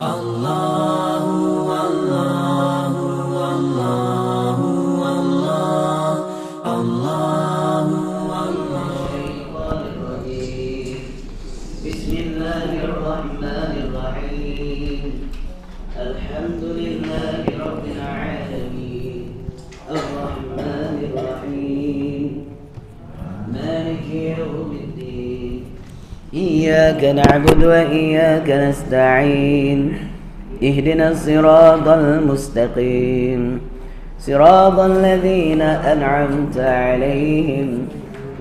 Allahu Allahu Allahu Allah Allahu Allah. Bismillahirrahmanirrahim. Alhamdulillahi rabbil alamin. Arrahmanir rahim. Maliki yawmiddin. إياك نعبد وإياك نستعين اهدنا الصراط المستقيم صراط الذين أنعمت عليهم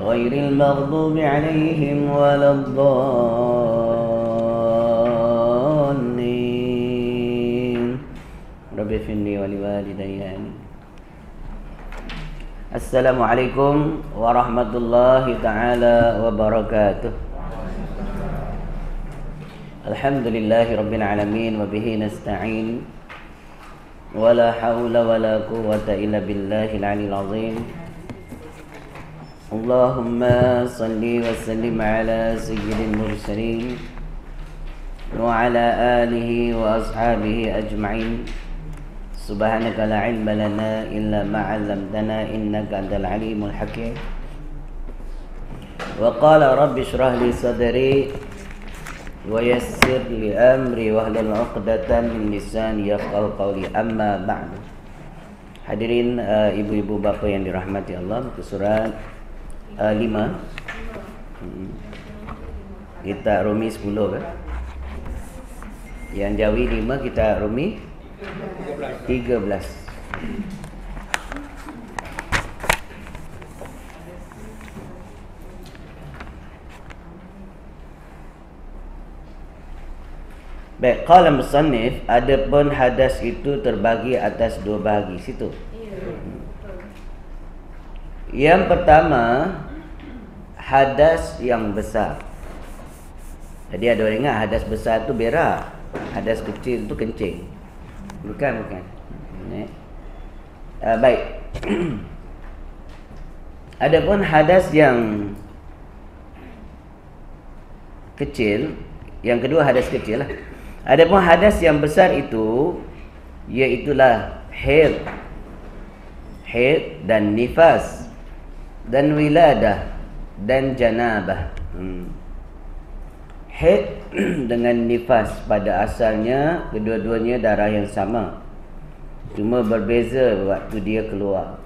غير المغضوب عليهم ولا الضالين رب اغفر لي ولوالدي السلام عليكم ورحمة الله تعالى وبركاته. Alhamdulillahi Rabbil Alamin wa bihi nasta'in wa la hawla wa la quwwata illa billahil aliyyil azim. Allahumma salli wa sallim ala sayyidil mursalin wa ala alihi wa ashabihi ajma'in. Subhanaka la ilma lana illa ma 'allamtana innaka antal alimul hakim. Wa qala rabbi shrah li sadri wa yassir li amri wahlul 'uqdatam min lisani yafqahu qawli, amma ba'du. Hadirin ibu-ibu bapa yang dirahmati Allah, muka surat 5 kita rumi 10 kan? Yang Jawi 5 kita rumi 13. Baik, qala musannif, adapun hadas itu terbagi atas dua bahagi situ. Yang pertama, hadas yang besar. Jadi ada orang ingat hadas besar itu berak, hadas kecil itu kencing. Bukan. Baik. Adapun hadas yang kecil, yang kedua hadas kecil lah. Adapun hadas yang besar itu iaitulah haid dan nifas dan wiladah dan janabah. Haid dengan nifas pada asalnya kedua-duanya darah yang sama, cuma berbeza waktu dia keluar.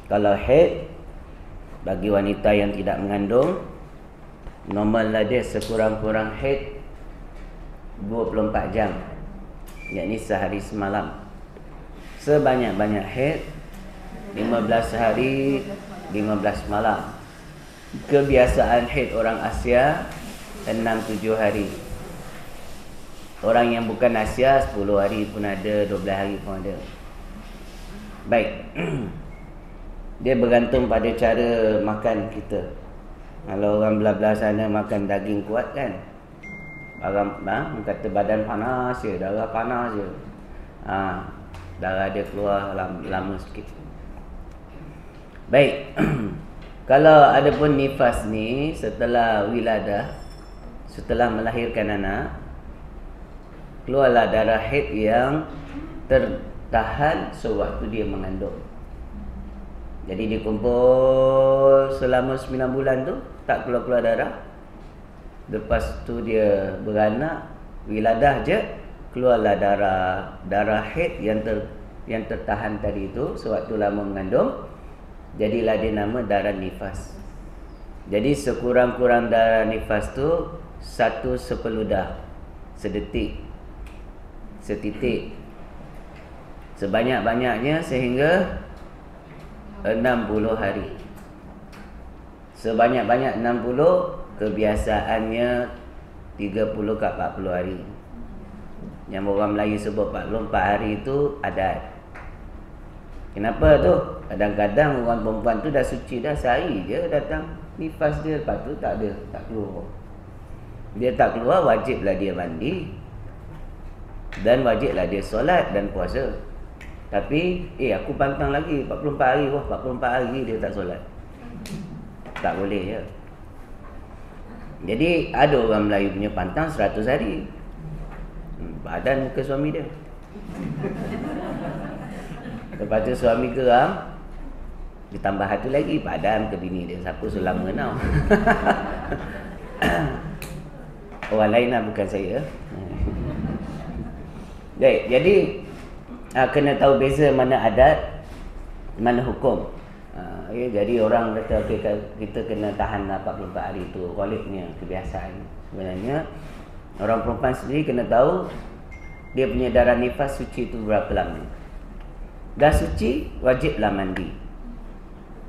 Kalau haid bagi wanita yang tidak mengandung, normallah dia sekurang-kurang haid 24 jam, yakni sehari semalam. Sebanyak-banyak haid 15 hari 15 malam. Kebiasaan haid orang Asia 6-7 hari. Orang yang bukan Asia 10 hari pun ada, 12 hari pun ada. Baik. Dia bergantung pada cara makan kita. Kalau orang belah-belah sana makan daging kuat kan, orang kata badan panas je, darah panas je, darah dia keluar lama sikit. Baik. Kalau ada pun nifas ni setelah wiladah, setelah melahirkan anak, keluarlah darah haid yang tertahan sewaktu dia mengandung. Jadi dia kumpul selama 9 bulan tu tak keluar-keluar darah. Lepas tu dia beranak, wiladah je, keluarlah darah haid yang tertahan tadi itu sewaktu lama mengandung. Jadilah dia nama darah nifas. Jadi sekurang-kurang darah nifas tu 1 sepeludah, sedetik, setitik, sebanyak-banyaknya sehingga 60 hari. Sebanyak-banyak 60, kebiasaannya 30 ke 40 hari. Yang orang Melayu sebut 44 hari itu adat. Kenapa tu? Kadang-kadang orang perempuan tu dah suci dah, sehari je datang nifas dia, lepas tu tak keluar. Dia tak keluar, wajiblah dia mandi dan wajiblah dia solat dan puasa. Tapi aku pantang lagi 44 hari. Wah, 44 hari dia tak solat. Tak boleh ya. Jadi ada orang Melayu punya pantang 100 hari. Badan muka suami dia. Lepas tu suami geram, ditambah satu lagi, badan ke bini dia. Siapa selama now? Orang lain lah, bukan saya. Baik, jadi kena tahu beza mana adat, mana hukum. Ya, jadi orang kata okay, kita kena tahan 44 hari tu, walidnya kebiasaan. Sebenarnya orang perempuan sendiri kena tahu dia punya darah nifas suci tu berapa lama. Dah suci, wajiblah mandi,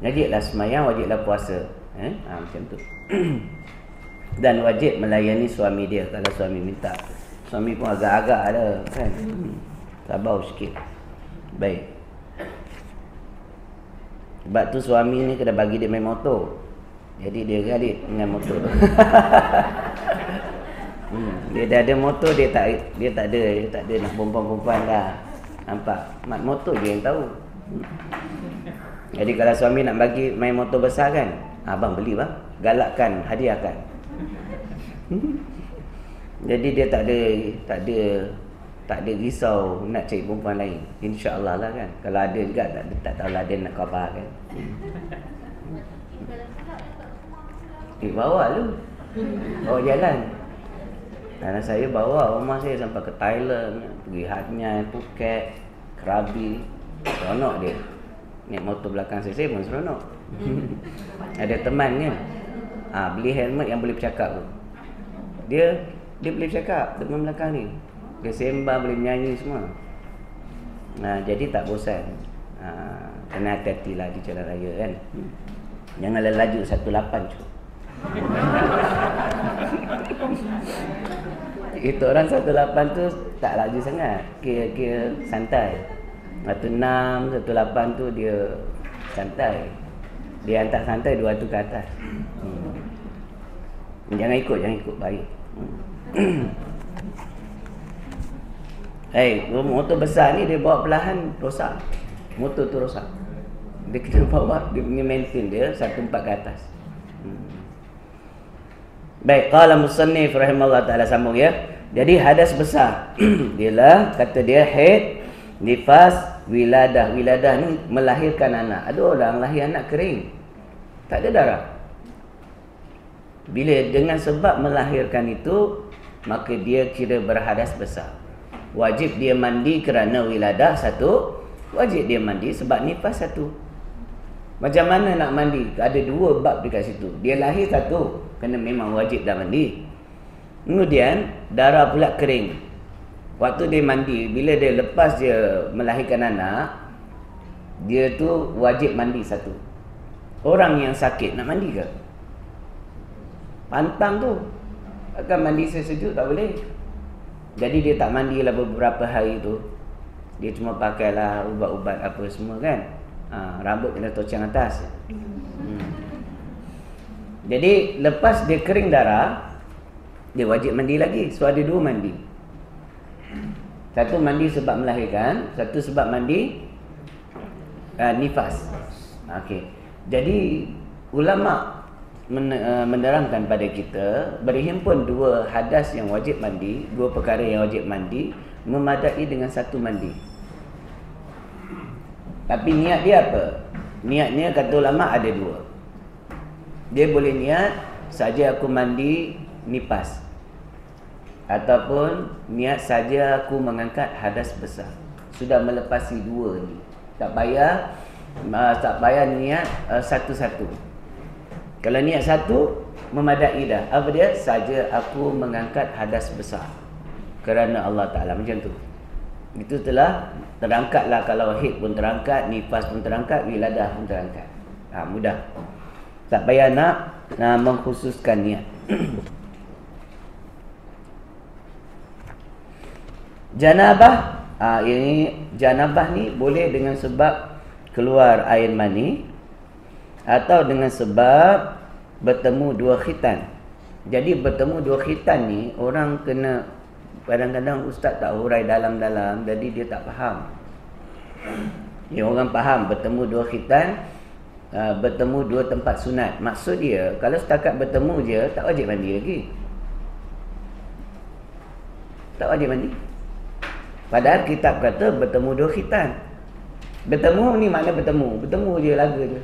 wajiblah semayang, wajiblah puasa. Macam tu. Dan wajib melayani suami dia kalau suami minta. Suami pun agak-agak ada kan. Sabar sikit. Baik. Sebab tu suami ni kena bagi dia main motor. Jadi dia galit dengan motor tu. Dia dah ada motor, dia tak ada nak perempuan-perempuan dah. Nampak? Mat motor je yang tahu. Jadi kalau suami nak bagi main motor besar kan, abang beli bang, galakkan, hadiahkan. Jadi dia tak ada risau nak cari perempuan lain. InsyaAllah lah kan. Kalau ada juga tak tahulah dia nak khabar kan. Bawa lu. Bawa jalan. Karena saya bawa rumah saya sampai ke Thailand, pergi Hanyai, Phuket, Krabi. Seronok dia. Naik motor belakang saya pun seronok. Ada teman kan, beli helmet yang boleh bercakap tu. Dia boleh bercakap teman belakang ni. Dia sembang, boleh menyanyi semua. Jadi tak bosan. Kena hati-hatilah di jalan raya kan. Janganlah laju 18 cukup. Itu orang 18 tu tak laju sangat. Kira santai. 16, 18 tu dia santai. Dia hantar santai 200 ke atas. Jangan ikut baik. Motor besar ni dia bawa perlahan rosak. Motor tu rosak. Dia kena bawa, dia punya maintain dia 14 ke atas. Baik, qala musannif rahimahullah taala, sambung ya. Jadi hadas besar dialah kata dia haid, nifas, wiladah. Wiladah ni melahirkan anak. Ada orang lahir anak kering, tak ada darah. Bila dengan sebab melahirkan itu, maka dia kira berhadas besar. Wajib dia mandi kerana wiladah satu, wajib dia mandi sebab nifas satu. Macam mana nak mandi? Ada dua bab dekat situ. Dia lahir satu, kena memang wajib dah mandi. Kemudian darah pula kering. Waktu dia mandi, bila dia lepas dia melahirkan anak, dia tu wajib mandi satu. Orang yang sakit nak mandi ke? Pantang tu, akan mandi sesejuk tak boleh. Jadi dia tak mandilah beberapa hari tu. Dia cuma pakailah ubat-ubat apa semua kan. Rambut kena tocang atas. Jadi lepas dia kering darah, dia wajib mandi lagi. So ada dua mandi. Satu mandi sebab melahirkan, satu sebab mandi nifas. Okey. Jadi ulama menerangkan pada kita, berhimpun dua hadas yang wajib mandi, dua perkara yang wajib mandi, memadai dengan satu mandi. Tapi niat dia apa? Niatnya kata ulama ada dua. Dia boleh niat saja aku mandi nifas, ataupun niat saja aku mengangkat hadas besar. Sudah melepasi dua ni. Tak payah niat satu-satu. Kalau niat satu, memadai dah. Apa dia? Saja aku mengangkat hadas besar kerana Allah Ta'ala. Macam tu. Itu telah terangkatlah. Kalau haid pun terangkat, nifas pun terangkat, wiladah pun terangkat. Mudah. Tak payah nak mengkhususkan niat. Janabah. Ini janabah ni boleh dengan sebab keluar air mani, atau dengan sebab bertemu dua khitan. Jadi bertemu dua khitan ni, orang kena, kadang-kadang ustaz tak hurai dalam-dalam, jadi dia tak faham. Ya, orang faham bertemu dua khitan, bertemu dua tempat sunat. Maksud dia, kalau setakat bertemu je, tak wajib mandi lagi. Tak wajib mandi. Padahal kitab kata bertemu dua khitan. Bertemu ni makna bertemu je laga tu.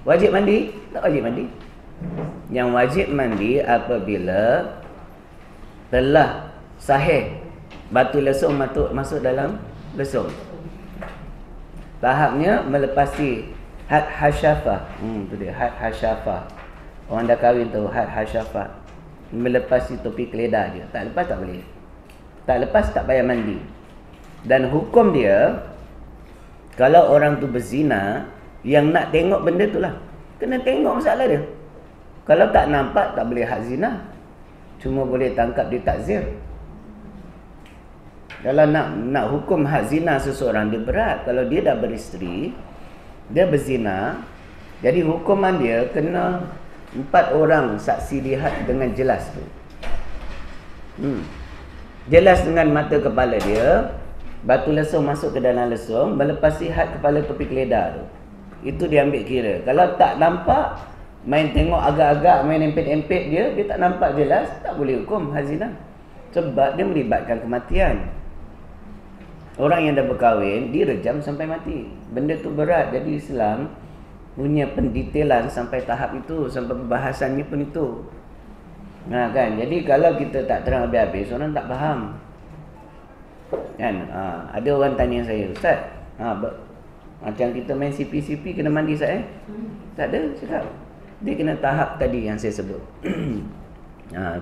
Wajib mandi? Tak wajib mandi. Yang wajib mandi apabila telah sahih batu lesung masuk dalam lesung. Tahapnya melepasi had hasyafah. Tu dia, had hasyafah. Orang dah kahwin tu, had hasyafah. Melepasi topi keledar je. Tak lepas tak boleh. Tak lepas tak payah mandi. Dan hukum dia, kalau orang tu berzina, yang nak tengok benda tu lah, kena tengok masalah dia. Kalau tak nampak, tak boleh had zina. Cuma boleh tangkap di takzir. Kalau nak hukum had zina seseorang, dia berat. Kalau dia dah beristeri, dia berzina, jadi hukuman dia kena 4 orang saksi lihat dengan jelas tu. Jelas dengan mata kepala dia, batu lesung masuk ke dalam lesung, melepasi had kepala topi keledar tu. Itu dia ambil kira. Kalau tak nampak, main tengok agak-agak, main empit-empit dia tak nampak jelas, tak boleh hukum had zina. Sebab dia melibatkan kematian. Orang yang dah berkahwin, direjam sampai mati. Benda tu berat. Jadi Islam punya pendetailan sampai tahap itu, sampai pembahasannya pun itu. Kan? Jadi kalau kita tak terang habis-habis, orang tak faham. Kan? Ada orang tanya saya, Ustaz, macam kita main CP-CP kena mandi Ustaz Tak ada, cakap. Dia kena tahap tadi yang saya sebut.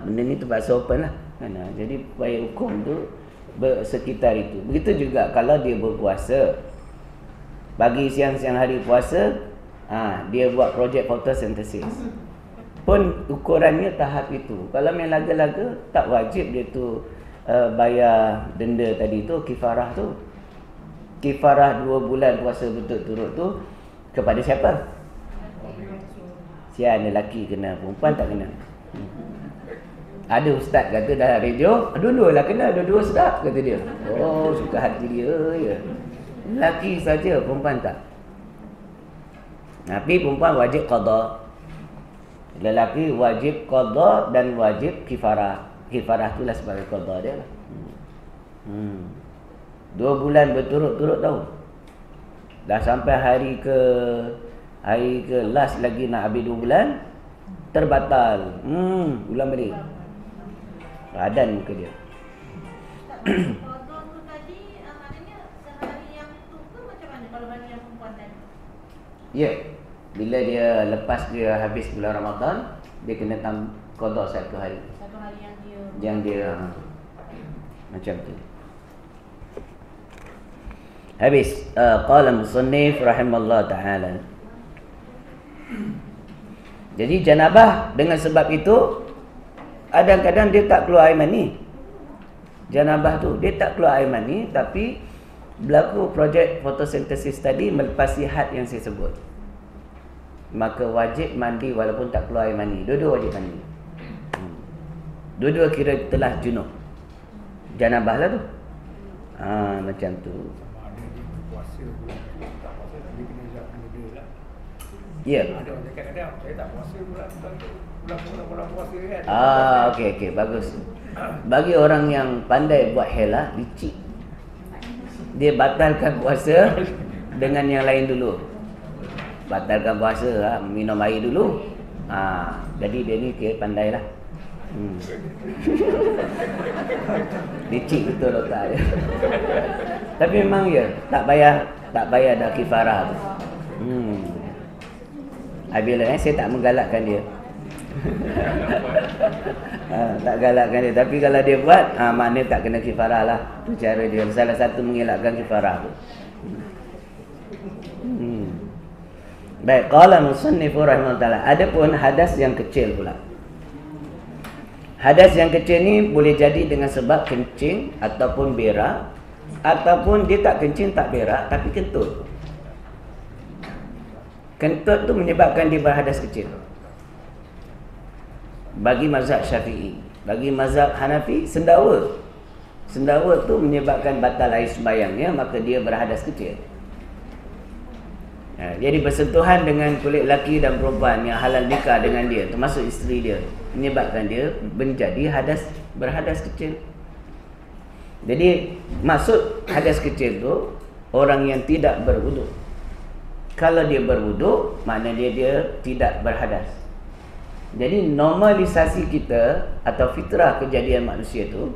Benda ni terpaksa open lah. Kan? Jadi upaya hukum tu sekitar itu. Begitu juga kalau dia berpuasa, pagi siang hari puasa, dia buat projek fotosintesis, pun ukurannya tahap itu. Kalau main laga-laga, tak wajib dia tu bayar denda tadi tu, kifarah tu. Kifarah 2 bulan puasa betul-turut tu kepada siapa? Siapa lelaki kena, perempuan tak kena. Ada ustaz kata dalam radio, dua-dualah kena, dua-dua sedap kata dia. Oh, suka hati dia ya. Lelaki saja, perempuan tak. Tapi perempuan wajib qada. Lelaki wajib qada dan wajib kifarah. Kifarah itulah sebagai qada dia lah. 2 bulan berturut-turut tahu. Dah sampai hari ke last lagi nak habis 2 bulan, terbatal. Ulang balik. Badan muka dia. Qada tu tadi maknanya sehari yang tu ke macam mana kalau hari yang perempuan tadi? Ya. Bila dia lepas dia habis bulan Ramadan, dia kena qada 1 hari. 1 hari yang dia macam tu. Habis qala musannif rahimallahu taala. Jadi janabah dengan sebab itu kadang-kadang dia tak keluar air mani. Janabah tu dia tak keluar air mani, tapi berlaku projek fotosintesis tadi melepasi had yang saya sebut. Maka wajib mandi walaupun tak keluar air mani. Dua-dua wajib mandi. Dua-dua kira telah junub. Janabah lah tu. Macam tu. Ya. Ada orang cakap kadang saya tak puasa bulan puasa kan. Okey, bagus. Bagi orang yang pandai buat hela, licik, dia batalkan puasa dengan yang lain dulu. Batalkan puasa, minum air dulu. Jadi dia ni kira pandai lah. Licik betul otak dia. Tapi memang ya, tak payah dah kifarah tu. Bila saya tak menggalakkan dia. Tak galakkan dia. Tapi kalau dia buat, maknanya tak kena kifarah lah. Itu cara dia. Salah satu mengelakkan kifarah tu. Baik, qala musannif rahimahullah. Adapun hadas yang kecil pula. Hadas yang kecil ni boleh jadi dengan sebab kencing ataupun berak, ataupun dia tak kencing tak berak tapi kentut. Kentut tu menyebabkan dia berhadas kecil. Bagi mazhab Syafi'i, bagi mazhab Hanafi, sendawa. Sendawa tu menyebabkan batal air sembahyangnya, maka dia berhadas kecil. Jadi bersentuhan dengan kulit lelaki dan perempuan yang halal nikah dengan dia, termasuk isteri dia, menyebabkan dia menjadi berhadas kecil. Jadi maksud hadas kecil tu orang yang tidak berwuduk. Kalau dia berwuduk, maknanya dia tidak berhadas. Jadi normalisasi kita atau fitrah kejadian manusia tu,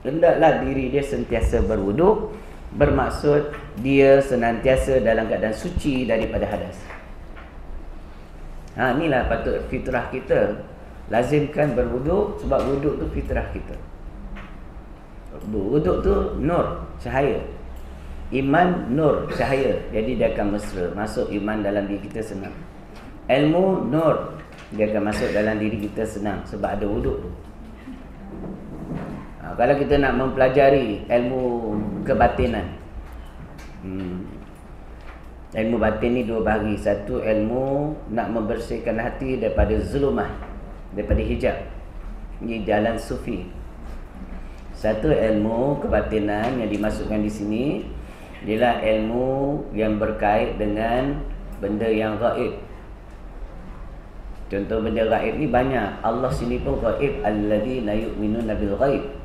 hendaklah diri dia sentiasa berwuduk, bermaksud dia senantiasa dalam keadaan suci daripada hadas. Inilah patut fitrah kita. Lazimkan berwuduk, sebab wuduk tu fitrah kita. Wuduk tu nur, cahaya. Iman nur, cahaya. Jadi dia akan mesra. Masuk iman dalam diri kita senang. Ilmu nur, dia akan masuk dalam diri kita senang sebab ada wuduk tu. Kalau kita nak mempelajari ilmu kebatinan, ilmu batin ni dua bahagi. Satu, ilmu nak membersihkan hati daripada zulumah, daripada hijab. Ini jalan sufi. Satu, ilmu kebatinan yang dimasukkan di sini ialah ilmu yang berkait dengan benda yang gaib. Contoh benda gaib ni banyak. Allah sini pun gaib, alladzina yu'minuna bil ghaib.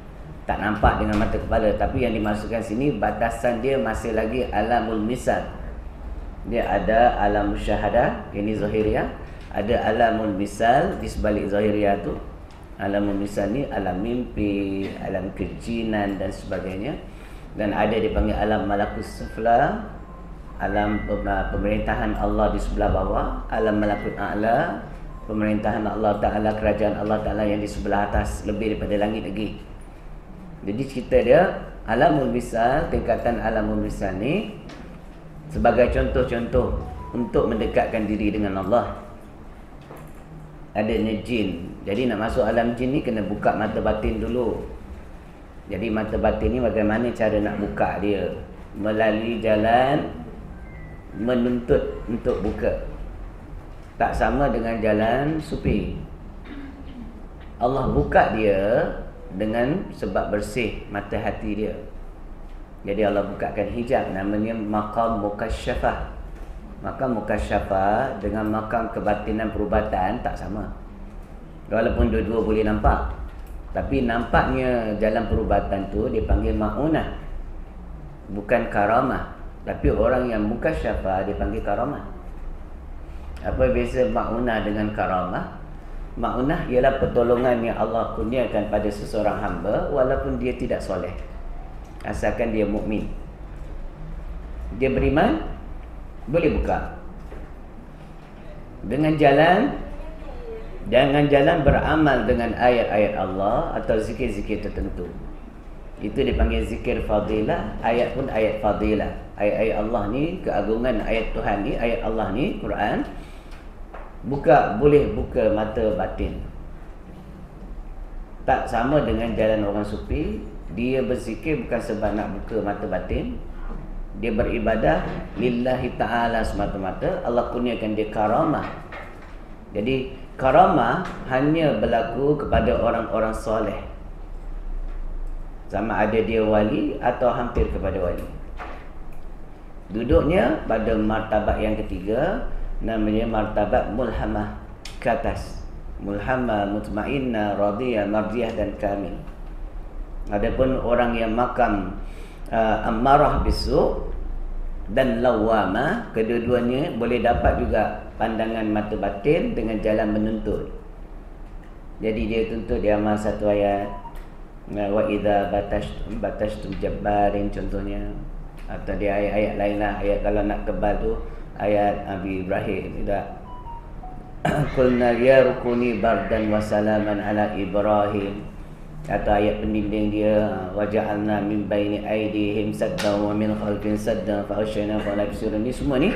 Tak nampak dengan mata kepala, tapi yang dimasukkan sini batasan dia masih lagi alamul misal. Dia ada alam musyahadah, ini zahiriyah. Ada alamul misal di sebalik zahiriyah tu. Alamul misal ni alam mimpi, alam kejinan dan sebagainya. Dan ada dipanggil alam malakus sufla, alam pemerintahan Allah di sebelah bawah, alam malakut a'la, pemerintahan Allah Ta'ala, kerajaan Allah Ta'ala yang di sebelah atas, lebih daripada langit lagi. Jadi cerita dia alamul misal, tingkatan alamul misal ni sebagai contoh-contoh untuk mendekatkan diri dengan Allah. Adanya jin. Jadi nak masuk alam jin ni kena buka mata batin dulu. Jadi mata batin ni bagaimana cara nak buka dia? Melalui jalan menuntut untuk buka. Tak sama dengan jalan sufi. Allah buka dia dengan sebab bersih mata hati dia. Jadi Allah bukakan hijab, namanya maqam mukasyafah. Maqam mukasyafah dengan maqam kebatinan perubatan tak sama. Walaupun dua-dua boleh nampak, tapi nampaknya jalan perubatan tu dipanggil ma'unah, bukan karamah. Tapi orang yang mukasyafah dipanggil karamah. Apa beza ma'unah dengan karamah? Ma'unah ialah pertolongan yang Allah kurniakan pada seseorang hamba walaupun dia tidak soleh, asalkan dia mukmin. Dia beriman, boleh buka dengan jalan beramal dengan ayat-ayat Allah atau zikir-zikir tertentu. Itu dipanggil zikir fadilah. Ayat pun ayat fadilah. Ayat-ayat Allah ni, keagungan ayat Tuhan ni, ayat Allah ni, Quran, boleh buka mata batin. Tak sama dengan jalan orang sufi. Dia berzikir bukan sebab nak buka mata batin. Dia beribadah lillahi ta'ala semata-mata. Allah kurniakan dia karamah. Jadi karamah hanya berlaku kepada orang-orang soleh, sama ada dia wali atau hampir kepada wali. Duduknya pada martabat yang ketiga, namanya martabat mulhamah, ke atas. Mulhamah, mutmainnah, radiyah, mardiyah dan kamil. Adapun orang yang makam ammarah bisu' dan lawamah, kedua-duanya boleh dapat juga pandangan mata batin dengan jalan menuntut. Jadi dia tuntut, dia amal satu ayat, wa idza batashtum jabbarin contohnya, atau dia ayat-ayat lain lah. Ayat kalau nak kebal tu ayat Nabi Ibrahim, tidak qulna ya rukuni bardan wa salaman ala Ibrahim, atau ayat pendinding dia waja'alna min baini aydihim saddan wa min khalfihim saddan fa asyana fa la yubsirun. Ni semua ni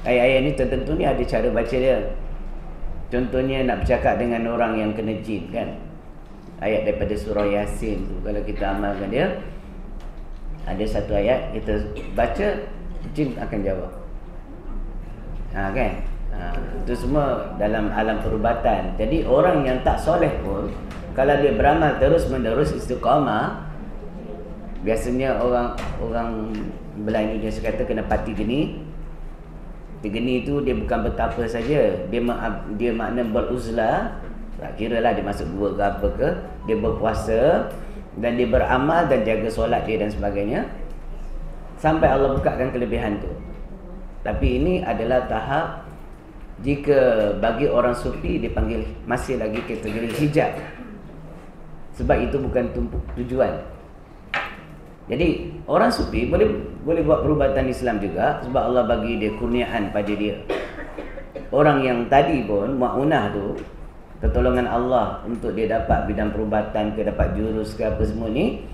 ayat-ayat ni tertentu ni ada cara baca dia. Contohnya nak bercakap dengan orang yang kena jin kan, ayat daripada surah Yasin tu, kalau kita amalkan dia, ada satu ayat kita baca, jin akan jawab. Kan? Itu semua dalam alam perubatan. Jadi orang yang tak soleh pun, kalau dia beramal terus-menerus istiqamah, biasanya orang Melayu dia kata kena pati geni. Geni tu dia bukan betapa saja, dia makna beruzlah. Tak kira lah dia masuk gua ke apa ke, dia berpuasa, dan dia beramal dan jaga solat dia dan sebagainya, sampai Allah bukakan kelebihan tu. Tapi ini adalah tahap jika bagi orang sufi dipanggil masih lagi kategori hijab, sebab itu bukan tujuan. Jadi orang sufi boleh buat perubatan Islam juga, sebab Allah bagi dia kurniaan pada dia. Orang yang tadi pun ma'unah tu, pertolongan Allah untuk dia dapat bidang perubatan ke, dapat jurus ke apa semua ni,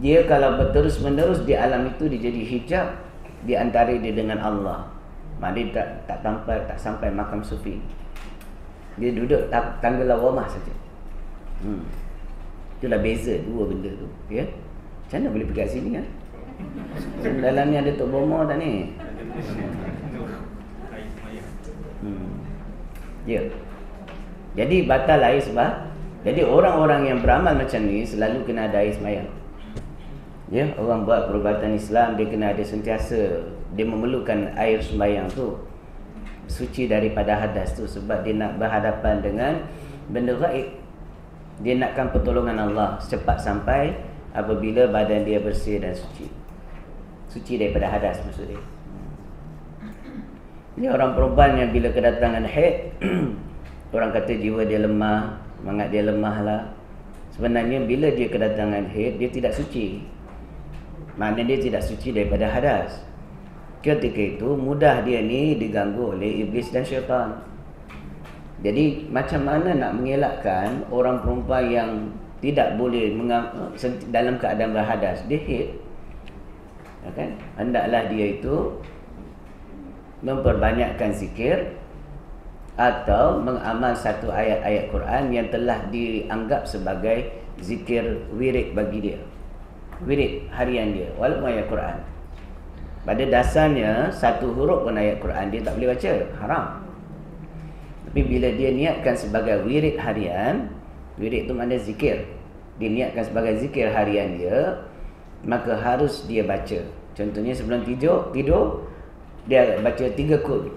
dia kalau berterus menerus di alam itu, dia jadi hijab di antara dia dengan Allah. Dia tak sampai makam sufi. Dia duduk tangga lawamah saja. Itulah beza dua benda tu, ya. Macam mana boleh pergi kat sini kan? Dalam ni ada Tok Bomo tak ni? Ya. Jadi batal air sebab, jadi orang-orang yang beramal macam ni selalu kena ada air sembahyang. Ya, orang buat perubatan Islam dia kena ada sentiasa, dia memerlukan air sembahyang tu, suci daripada hadas tu, sebab dia nak berhadapan dengan benda gaib. Dia nakkan pertolongan Allah secepat sampai apabila badan dia bersih dan suci. Suci daripada hadas maksud dia. Ni orang perempuan yang bila kedatangan haid orang kata jiwa dia lemah, semangat dia lemah lah. Sebenarnya bila dia kedatangan haid, dia tidak suci. Maknanya dia tidak suci daripada hadas. Ketika itu mudah dia ni diganggu oleh iblis dan syaitan. Jadi macam mana nak mengelakkan orang perempuan yang tidak boleh dalam keadaan berhadas, dia haid, kan? Hendaklah dia itu memperbanyakkan zikir atau mengamal satu ayat-ayat Quran yang telah dianggap sebagai zikir wirid bagi dia, wirid harian dia, walaupun ayat Quran. Pada dasarnya satu huruf pun ayat Quran dia tak boleh baca, haram. Tapi bila dia niatkan sebagai wirid harian, wirid itu makna zikir, dia niatkan sebagai zikir harian dia, maka harus dia baca. Contohnya sebelum tidur dia baca 3 kul,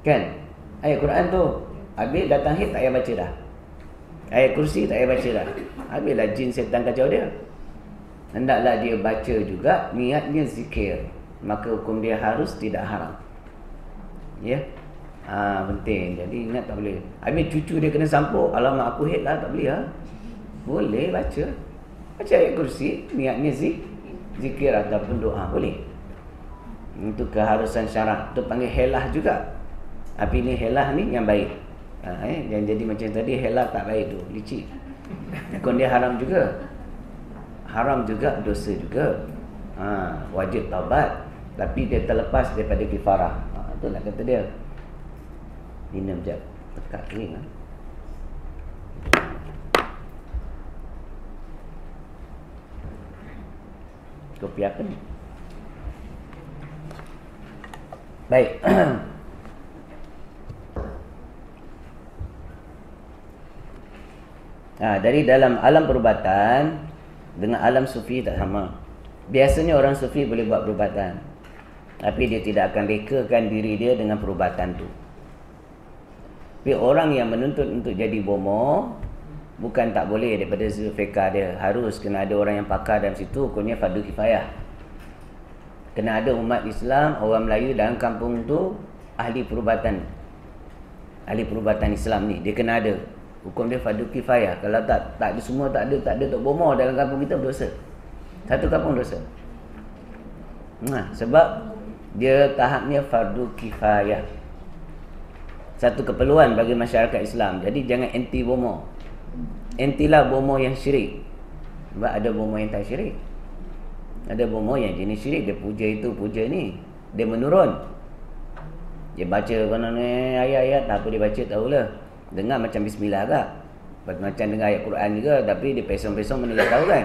kan? Ayat Quran tu habis, datang haid tak payah baca dah. Ayat kursi tak payah baca dah. Habislah jin setan kacau dia. Hendaklah dia baca juga, niatnya zikir, maka hukum dia harus tidak haram. Ya. Penting. Jadi ingat tak boleh. Habis cucu dia kena sampuk, alamak aku haid lah, tak boleh ha? Boleh baca. Baca ayat kursi, niatnya zikir ataupun doa, boleh. Itu keharusan syarat. Itu panggil helah juga. Tapi ni helah ni yang baik. Yang jadi macam tadi helah tak baik tu, licik. Kon dia haram juga. Haram juga, dosa juga. Wajib taubat, tapi dia terlepas daripada kifarah. Itulah kata dia. Minum jap, tekak kering. Kopi apa ni? Baik. Dari dalam alam perubatan dengan alam sufi tak sama. Biasanya orang sufi boleh buat perubatan, tapi dia tidak akan rekakan diri dia dengan perubatan tu. Tapi orang yang menuntut untuk jadi bomo, bukan tak boleh daripada fiqah dia, harus kena ada orang yang pakar dalam situ. Hukumnya fardu kifayah. Kena ada umat Islam, orang Melayu dalam kampung tu ahli perubatan Islam ni, dia kena ada. Hukum dia fardu kifayah. Kalau tak ada semua, tak ada tok bomo dalam kampung kita, berdosa. Satu kampung dosa. Sebab dia tahapnya fardu kifayah. Satu keperluan bagi masyarakat Islam. Jadi jangan anti bomo. Antilah bomo yang syirik. Sebab ada bomo yang tak syirik. Ada bomo yang jenis syirik, dia puja itu, puja ni, dia menurun. Dia baca konon ayat-ayat, apa dia baca tahulah. Dengar macam bismillah agak, macam dengar ayat Quran juga, tapi dia pesong-pesong mana dia tahu kan.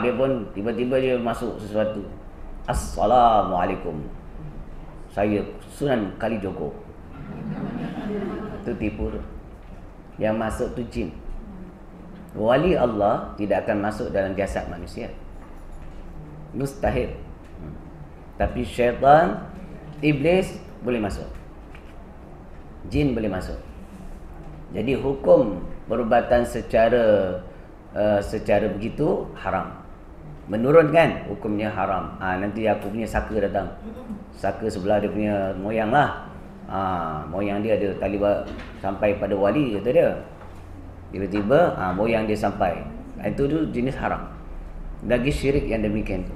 Dia pun tiba-tiba dia masuk sesuatu. Assalamualaikum, saya Sunan Kalijogo. Itu tipu tu. Yang masuk tu jin. Wali Allah tidak akan masuk dalam jasad manusia, mustahil. Tapi syaitan, iblis boleh masuk, jin boleh masuk. Jadi hukum perubatan secara secara begitu haram. Menurunkan hukumnya haram. Nanti aku punya saka datang. Saka sebelah dia punya moyang lah. Moyang dia ada tali sampai pada wali kata dia. Tiba-tiba moyang dia sampai. Itu tu jenis haram. Lagi syirik yang demikian tu.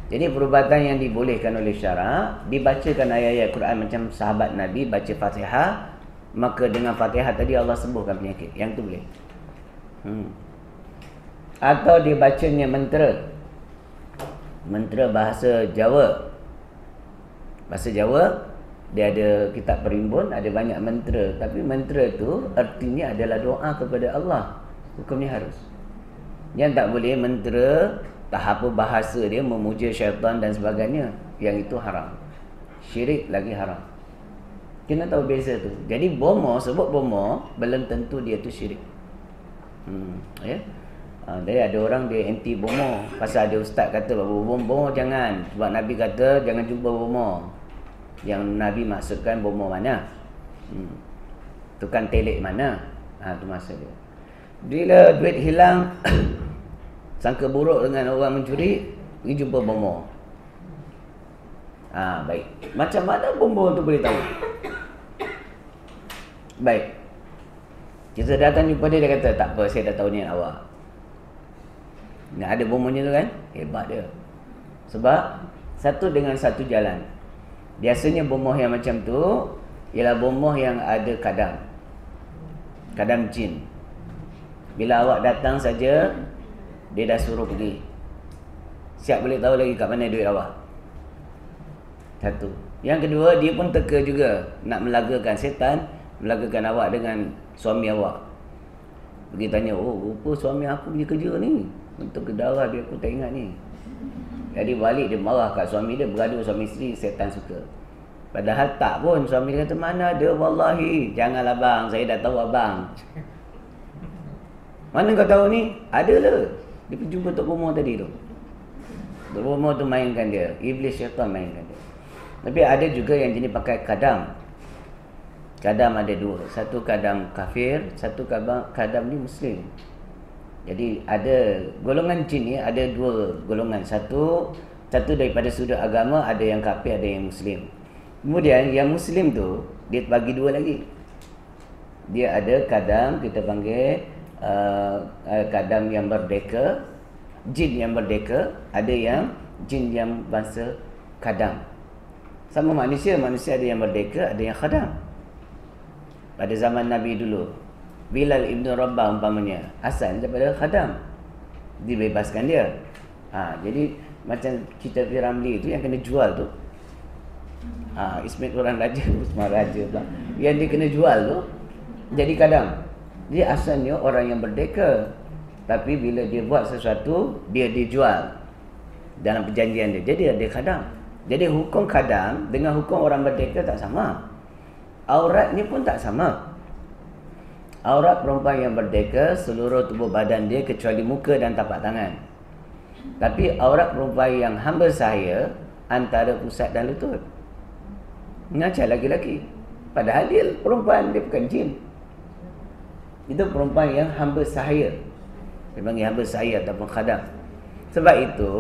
Jadi perubatan yang dibolehkan oleh syarak, dibacakan ayat-ayat Quran macam sahabat Nabi baca Fatihah, maka dengan Fatihah tadi Allah sembuhkan penyakit. Yang tu boleh. Atau dibacanya mentera. Mentera bahasa Jawa. Bahasa Jawa dia ada kitab perimbun, ada banyak mentera, tapi mentera tu artinya adalah doa kepada Allah. Hukumnya harus. Yang tak boleh mentera tahap bahasa dia memuja syaitan dan sebagainya, yang itu haram. Syirik lagi haram. Kena tahu beza tu. Jadi bomoh, sebut bomoh belum tentu dia tu syirik. Ya. Jadi ada orang dia anti bomoh pasal ada ustaz kata bomoh jangan, sebab Nabi kata jangan jumpa bomoh. Yang Nabi maksudkan bomoh mana? Tukang telik mana? Tu maksud dia. Bila duit hilang sangka buruk dengan orang mencuri, pergi jumpa bomoh. Baik. Macam mana bomoh tu boleh tahu? Baik. Kita datang jumpa dia, dia kata, tak apa, saya dah tahu niat awak. Ada bomohnya tu kan? Hebat dia. Sebab satu dengan satu jalan. Biasanya bomoh yang macam tu ialah bomoh yang ada kadam. Kadam jin. Bila awak datang saja, dia dah suruh pergi. Siap boleh tahu lagi kat mana duit awak. Satu. Yang kedua, dia pun teka juga nak melagakan setan, melagakan awak dengan suami awak. Pergi tanya, rupa suami aku punya kerja ni, untuk kedarah dia aku tak ingat ni. Jadi balik dia marah kat suami dia, bergaduh suami isteri, setan suka. Padahal tak pun, suami dia kata, mana ada, wallahi. Janganlah bang, saya dah tahu abang. Mana kau tahu ni? Ada lah. Dia pergi jumpa Tok Bomoh tadi tu. Tok Bomoh tu mainkan dia. Iblis syaitan mainkan dia. Tapi ada juga yang jenis pakai kadam. Kadam ada dua. Satu kadam kafir, satu kadam ni Muslim. Jadi ada golongan jin ni ada dua golongan. Satu daripada sudut agama, ada yang kafir, ada yang Muslim. Kemudian yang Muslim tu dia bagi dua lagi. Dia ada kadam kita panggil kadam yang merdeka, jin yang merdeka, ada yang jin yang bangsa kadam. Sama manusia ada yang merdeka, ada yang khadam. Pada zaman Nabi dulu, Bilal ibn Rabah umpamanya, asal daripada khadam, dibebaskan dia. Jadi macam cerita Piramli tu yang kena jual tu, Ismail Quran Raja, Usman Raja pula, yang dia kena jual tu jadi kadam. Dia asalnya orang yang merdeka, tapi bila dia buat sesuatu, dia dijual dalam perjanjian dia. Jadi ada kadam. Jadi hukum kadam dengan hukum orang merdeka tak sama. Auratnya pun tak sama. Aurat perempuan yang merdeka seluruh tubuh badan dia kecuali muka dan tapak tangan. Tapi aurat perempuan yang hamba sahaya antara pusat dan lutut. Mengajar laki-laki. Padahal dia perempuan, dia bukan jin. Itu perempuan yang hamba sahaya. Dia panggil hamba sahaya ataupun khadam. Sebab itu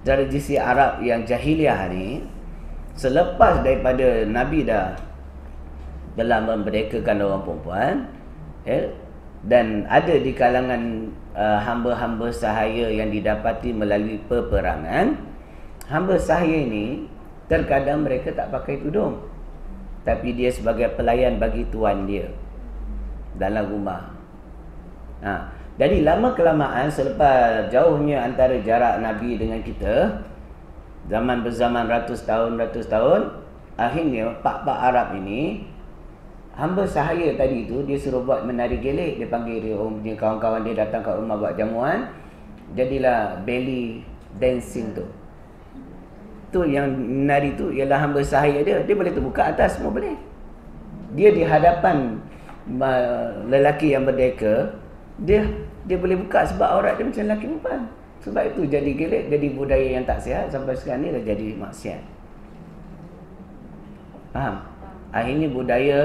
tradisi Arab yang jahiliah ni, selepas daripada Nabi dah telah memerdekakan orang perempuan, dan ada di kalangan hamba-hamba sahaya yang didapati melalui peperangan, hamba sahaya ni terkadang mereka tak pakai tudung, tapi dia sebagai pelayan bagi tuan dia dalam rumah. Jadi lama kelamaan selepas jauhnya antara jarak Nabi dengan kita, zaman berzaman ratus tahun, akhirnya pak-pak Arab ini, hamba sahaya tadi tu dia suruh buat menari gelik. Dia panggil dia kawan-kawan dia datang kat rumah buat jamuan, jadilah belly dancing tu. Tu yang menari tu ialah hamba sahaya dia. Dia boleh terbuka atas, semua boleh. Dia di hadapan lelaki yang merdeka, dia boleh buka sebab aurat dia macam lelaki perempuan. Sebab itu jadi gelik, jadi budaya yang tak sihat. Sampai sekarang ni dah jadi maksiat. Faham? Akhirnya budaya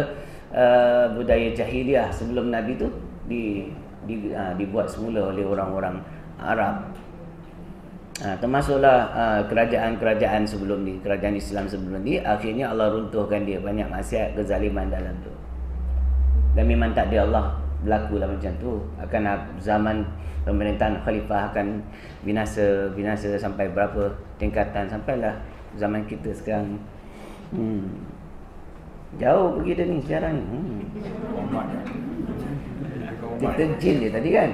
jahiliah sebelum Nabi tu dibuat semula oleh orang-orang Arab. Termasuklah kerajaan-kerajaan sebelum ni, kerajaan Islam sebelum ni, akhirnya Allah runtuhkan dia, banyak maksiat, kezaliman dalam tu. Dan memang tak ada Allah berlaku lah macam tu. Akan zaman pemerintahan khalifah akan binasa sampai berapa tingkatan, sampailah zaman kita sekarang. Jauh pergi dah ni sejarah ni. Kita jin dia tadi kan.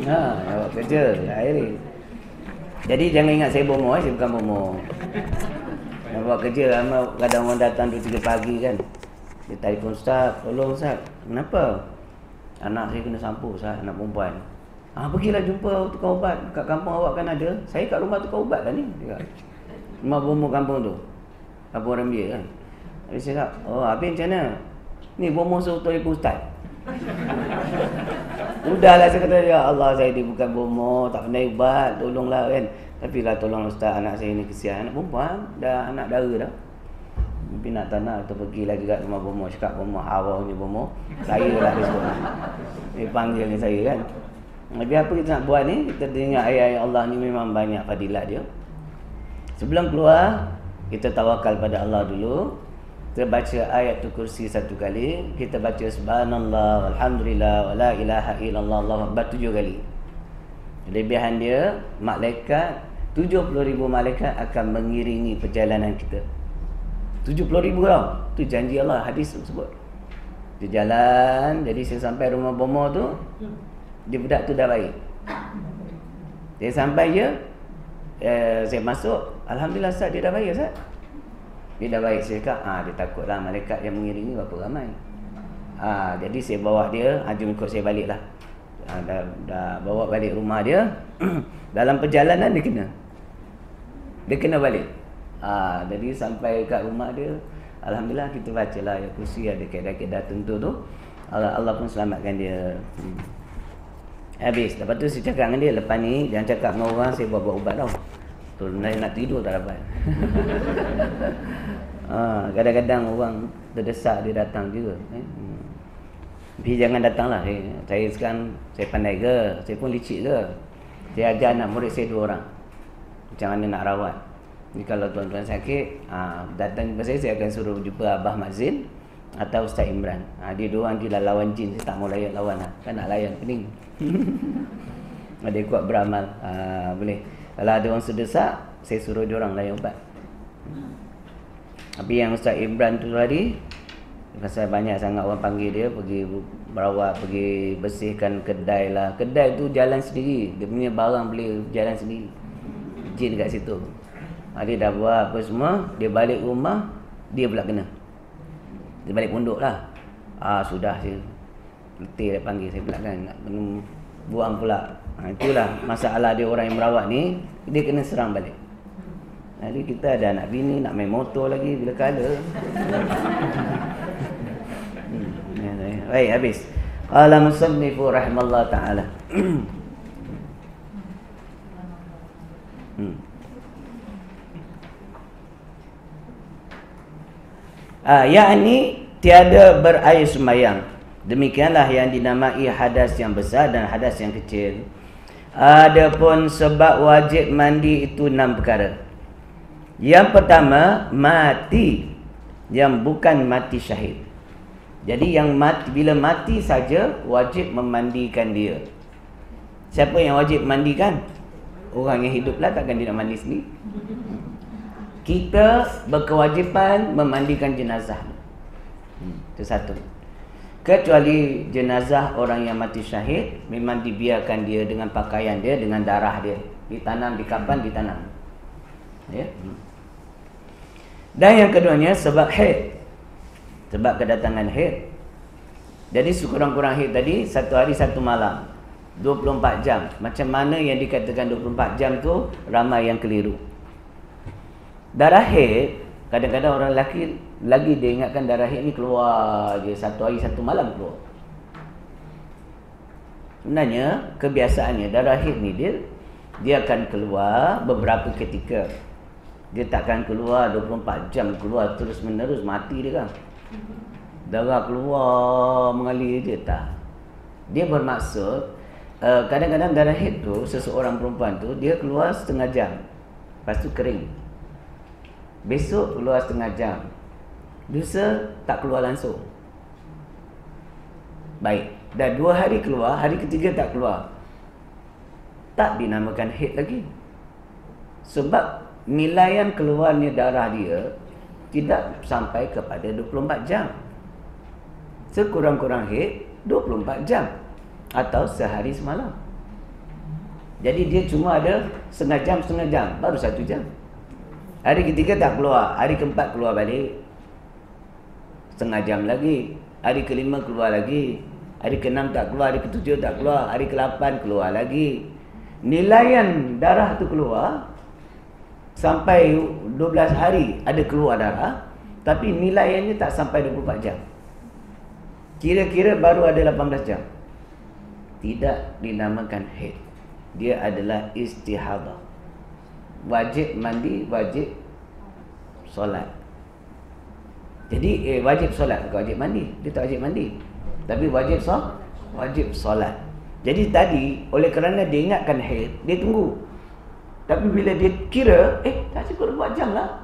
Awak kerja akhirnya. Jadi jangan ingat saya bomoh, saya bukan bomoh. Nak buat kerja, kadang orang datang 2-3 pagi kan. Dia telefon, Ustaz, tolong Ustaz. Kenapa? Anak saya kena sampul Ustaz, anak perempuan. Pergilah jumpa tukang ubat. Kat kampung awak kan ada. Saya kat rumah tukang ubat lah ni. Rumah bomoh kampung tu. Kampung orang biar kan. Habis saya cakap, habis macam mana? Ni bomoh suruh telefon Ustaz. Udahlah saya kata, ya Allah, saya ni bukan bomoh, tak pandai ubat, tolonglah kan. Tapi lah tolong Ustaz, anak saya ni kesian. Anak perempuan, dah anak dara dah. Mungkin nak tanah atau pergi lagi kat rumah bomoh. Cakap bomoh, awal ni bomoh. Saya lah dia sekolah. Dia panggil ni saya kan. Tapi apa kita nak buat ni? Kita dengar ayat-ayat Allah ni memang banyak fadilat dia. Sebelum keluar, kita tawakal pada Allah dulu. Kita baca ayat kursi 1 kali. Kita baca subhanallah, alhamdulillah, wa la ilaha illallah, Allahu akbar 7 kali. Kelebihan dia, malaikat 70,000 malaikat akan mengiringi perjalanan kita. 70,000 tau. Tu janji Allah, hadis sebut. Dia jalan, jadi saya sampai rumah bomoh tu, dia budak tu dah baik. Dia sampai je, saya masuk, alhamdulillah Ustaz, dia dah baik Ustaz. Dia dah baik. Saya cakap, dia takutlah malaikat yang mengiringi berapa ramai. Jadi saya bawa dia, jom ikut saya balik lah. Dah bawa balik rumah dia. Dalam perjalanan dia kena balik. Jadi sampai kat rumah dia, alhamdulillah kita bacalah ayat kursi, ada kaedah-kaedah tentu tu. Allah pun selamatkan dia. Habis. Lepas tu saya cakap dengan dia, lepas ni jangan cakap dengan orang saya buat ubat tau. Tu nak tidur tak dapat. Kadang-kadang orang terdesak dia datang juga. Tapi jangan datanglah. Saya sekarang saya pandai ke, saya pun licik ke. Saya ajar anak murid saya 2 orang. Macam mana nak rawat. Ni kalau tuan-tuan sakit, datang ke saya akan suruh jumpa Abah Mazin atau Ustaz Imran. Dia 2 orang dia lawan jin, saya tak mau lawan lah. Kan nak layan pening. Dia kuat beramal. Boleh. Kalau ada orang sedesak, saya suruh dia orang layan ubat. Tapi yang Ustaz Imran tu tadi, pasal banyak sangat orang panggil dia pergi berawat, pergi bersihkan kedai lah. Kedai tu jalan sendiri, dia punya barang boleh jalan sendiri. Jin dekat situ. Dia dah buat apa semua, dia balik rumah, dia pula kena. Dia balik pondok lah. Sudah saya letih dia panggil saya pula kan, nak buang pula. Itulah masalah dia, orang yang merawat ni, dia kena serang balik. Jadi kita ada anak bini, nak main motor lagi bila kala. Baik, habis. Qala musannifu rahimallahu ta'ala. Yakni tiada berair sembahyang. Demikianlah yang dinamai hadas yang besar dan hadas yang kecil. Adapun sebab wajib mandi itu 6 perkara. Yang pertama, mati yang bukan mati syahid. Jadi yang mati, bila mati saja wajib memandikan dia. Siapa yang wajib mandikan? Orang yang hidup lah, takkan dia nak mandi sendiri. Kita berkewajipan memandikan jenazah. Itu satu. Kecuali jenazah orang yang mati syahid, memang dibiarkan dia dengan pakaian dia, dengan darah dia. Ditanam, dikapan, ditanam. Ya. Dan yang keduanya sebab haid. Sebab kedatangan haid. Jadi sekurang-kurang haid tadi 1 hari 1 malam, 24 jam. Macam mana yang dikatakan 24 jam tu, ramai yang keliru. Darah haid, kadang-kadang orang lelaki lagi dia ingatkan darah haid ni keluar je 1 hari 1 malam keluar. Sebenarnya kebiasaannya darah haid ni dia akan keluar beberapa ketika. Dia takkan keluar 24 jam, keluar terus menerus, mati dia kan. Darah keluar mengalir je tak. Dia bermaksud kadang-kadang darah haid tu seseorang perempuan tu dia keluar setengah jam, lepas tu kering. Besok keluar setengah jam, lusa tak keluar langsung. Baik, dah 2 hari keluar, hari ketiga tak keluar, tak dinamakan haid lagi. Sebab nilaian keluarnya darah dia tidak sampai kepada 24 jam. Sekurang-kurang haid 24 jam atau sehari semalam. Jadi dia cuma ada setengah jam, baru 1 jam. Hari ketiga tak keluar, hari keempat keluar balik, setengah jam lagi. Hari kelima keluar lagi, hari keenam tak keluar, hari ketujuh tak keluar, hari ke-8 keluar lagi. Nilaian darah tu keluar sampai 12 hari ada keluar darah, tapi nilaiannya tak sampai 24 jam. Kira-kira baru ada 18 jam. Tidak dinamakan haid. Dia adalah istihadah. Wajib mandi, wajib solat. Jadi wajib solat, bukan wajib mandi. Dia tak wajib mandi, tapi wajib solat. Jadi tadi oleh kerana dia ingatkan haid, dia tunggu. Tapi bila dia kira, dah cukup 24 jam lah,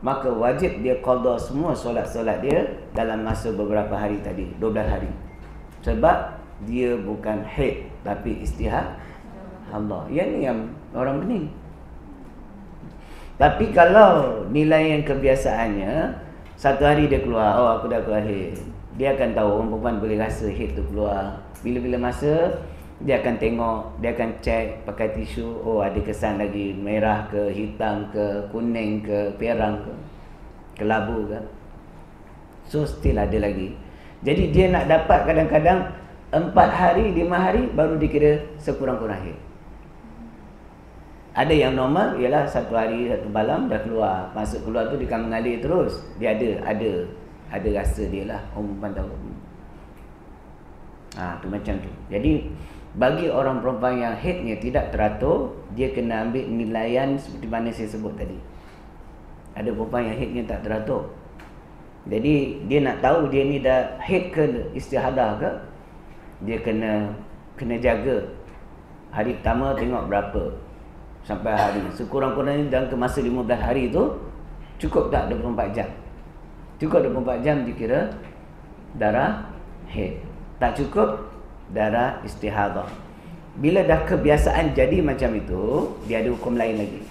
maka wajib dia qada semua solat-solat dia dalam masa beberapa hari tadi, 12 hari. Sebab dia bukan haid, tapi istihad Allah. Yang ni yang orang bening. Tapi kalau nilai yang kebiasaannya, satu hari dia keluar, oh aku dah keluar haid, dia akan tahu, orang perempuan boleh rasa haid tu keluar. Bila-bila masa dia akan tengok, dia akan cek pakai tisu, oh ada kesan lagi merah ke, hitam ke, kuning ke, perang ke, kelabu ke. So still ada lagi. Jadi dia nak dapat kadang-kadang 4 hari, 5 hari baru dikira sekurang-kurang haid. Ada yang normal ialah 1 hari 1 malam dah keluar. Masuk keluar tu dia akan mengalir terus. Dia ada rasa dia lah, orang perempuan tahu. Tu macam tu. Jadi bagi orang perempuan yang haidnya tidak teratur, dia kena ambil nilaian seperti mana saya sebut tadi. Ada perempuan yang haidnya tak teratur, jadi dia nak tahu dia ni dah haid ke istihadah ke, dia kena jaga. Hari pertama tengok berapa sampai hari, sekurang-kurangnya dalam masa 15 hari tu cukup tak 24 jam. Cukup 24 jam dikira darah haid. Tak cukup, darah istihadah. Bila dah kebiasaan jadi macam itu, dia ada hukum lain lagi.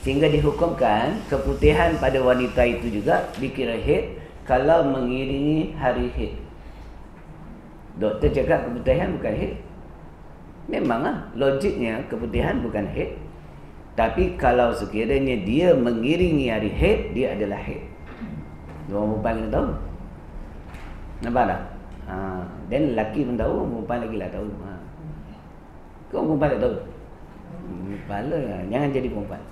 Sehingga dihukumkan keputihan pada wanita itu juga dikira haid kalau mengiringi hari haid. Doktor cakap keputihan bukan haid. Memanglah logiknya keputihan bukan haid. Tapi kalau sekiranya dia mengiringi hari haid, dia adalah haid. Orang perempuan kena tahu. Nampak tak? Dan lelaki pun tahu, perempuan lagi lah tahu. Kau perempuan tak tahu? Kepala lah. Jangan jadi perempuan.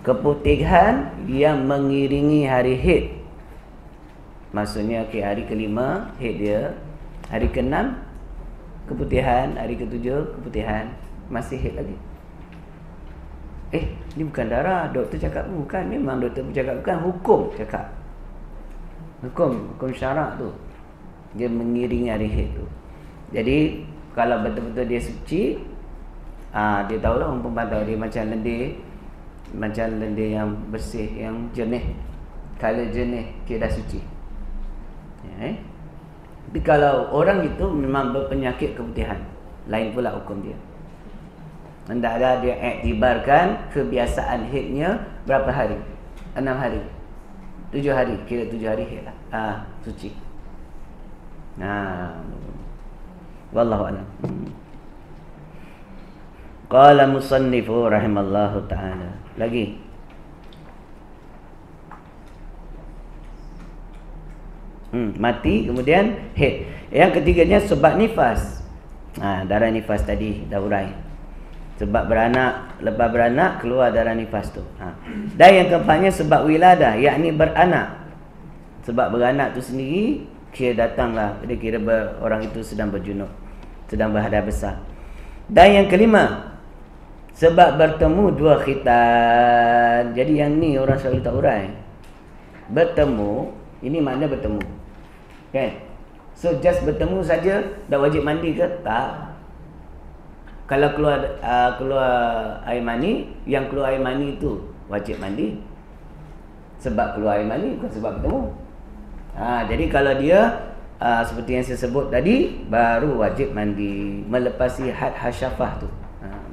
Keputihan yang mengiringi hari haid, maksudnya hari kelima haid dia, hari keenam keputihan, hari ketujuh keputihan, masih haid lagi. Ni bukan darah, doktor cakap bukan. Memang doktor cakap bukan, hukum cakap. Hukum syarak tu, dia mengiringi hari haid tu. Jadi kalau betul-betul dia suci, dia tahulah, orang perempuan tahu dia macam lendir yang bersih, yang jernih, color jernih, kira dah suci. Tapi kalau orang itu memang berpenyakit keputihan, lain pula hukum dia. Hendaklah dia iktibarkan kebiasaan haidnya berapa hari? 6 hari, 7 hari, kira 7 hari haid lah, suci. Wallahu a'lam. Qala musannifu rahimallahu ta'ala. Lagi mati, kemudian haid. Yang ketiganya sebab nifas. Darah nifas tadi dah urai. Sebab beranak, lepas beranak keluar darah nifas tu. Dan yang keempatnya sebab wiladah, yakni beranak. Sebab beranak tu sendiri kira datanglah, dia kira orang itu sedang berjunub, sedang berhadas besar. Dan yang kelima sebab bertemu 2 khitan. Jadi yang ni orang selalu tak urai. Bertemu Ini makna bertemu. Kan? So just bertemu saja dah wajib mandi ke? Tak. Kalau keluar air mani, yang keluar air mani itu wajib mandi. Sebab keluar air mani, bukan sebab bertemu. Jadi kalau dia seperti yang saya sebut tadi, baru wajib mandi. Melepasi had hasyafah tu,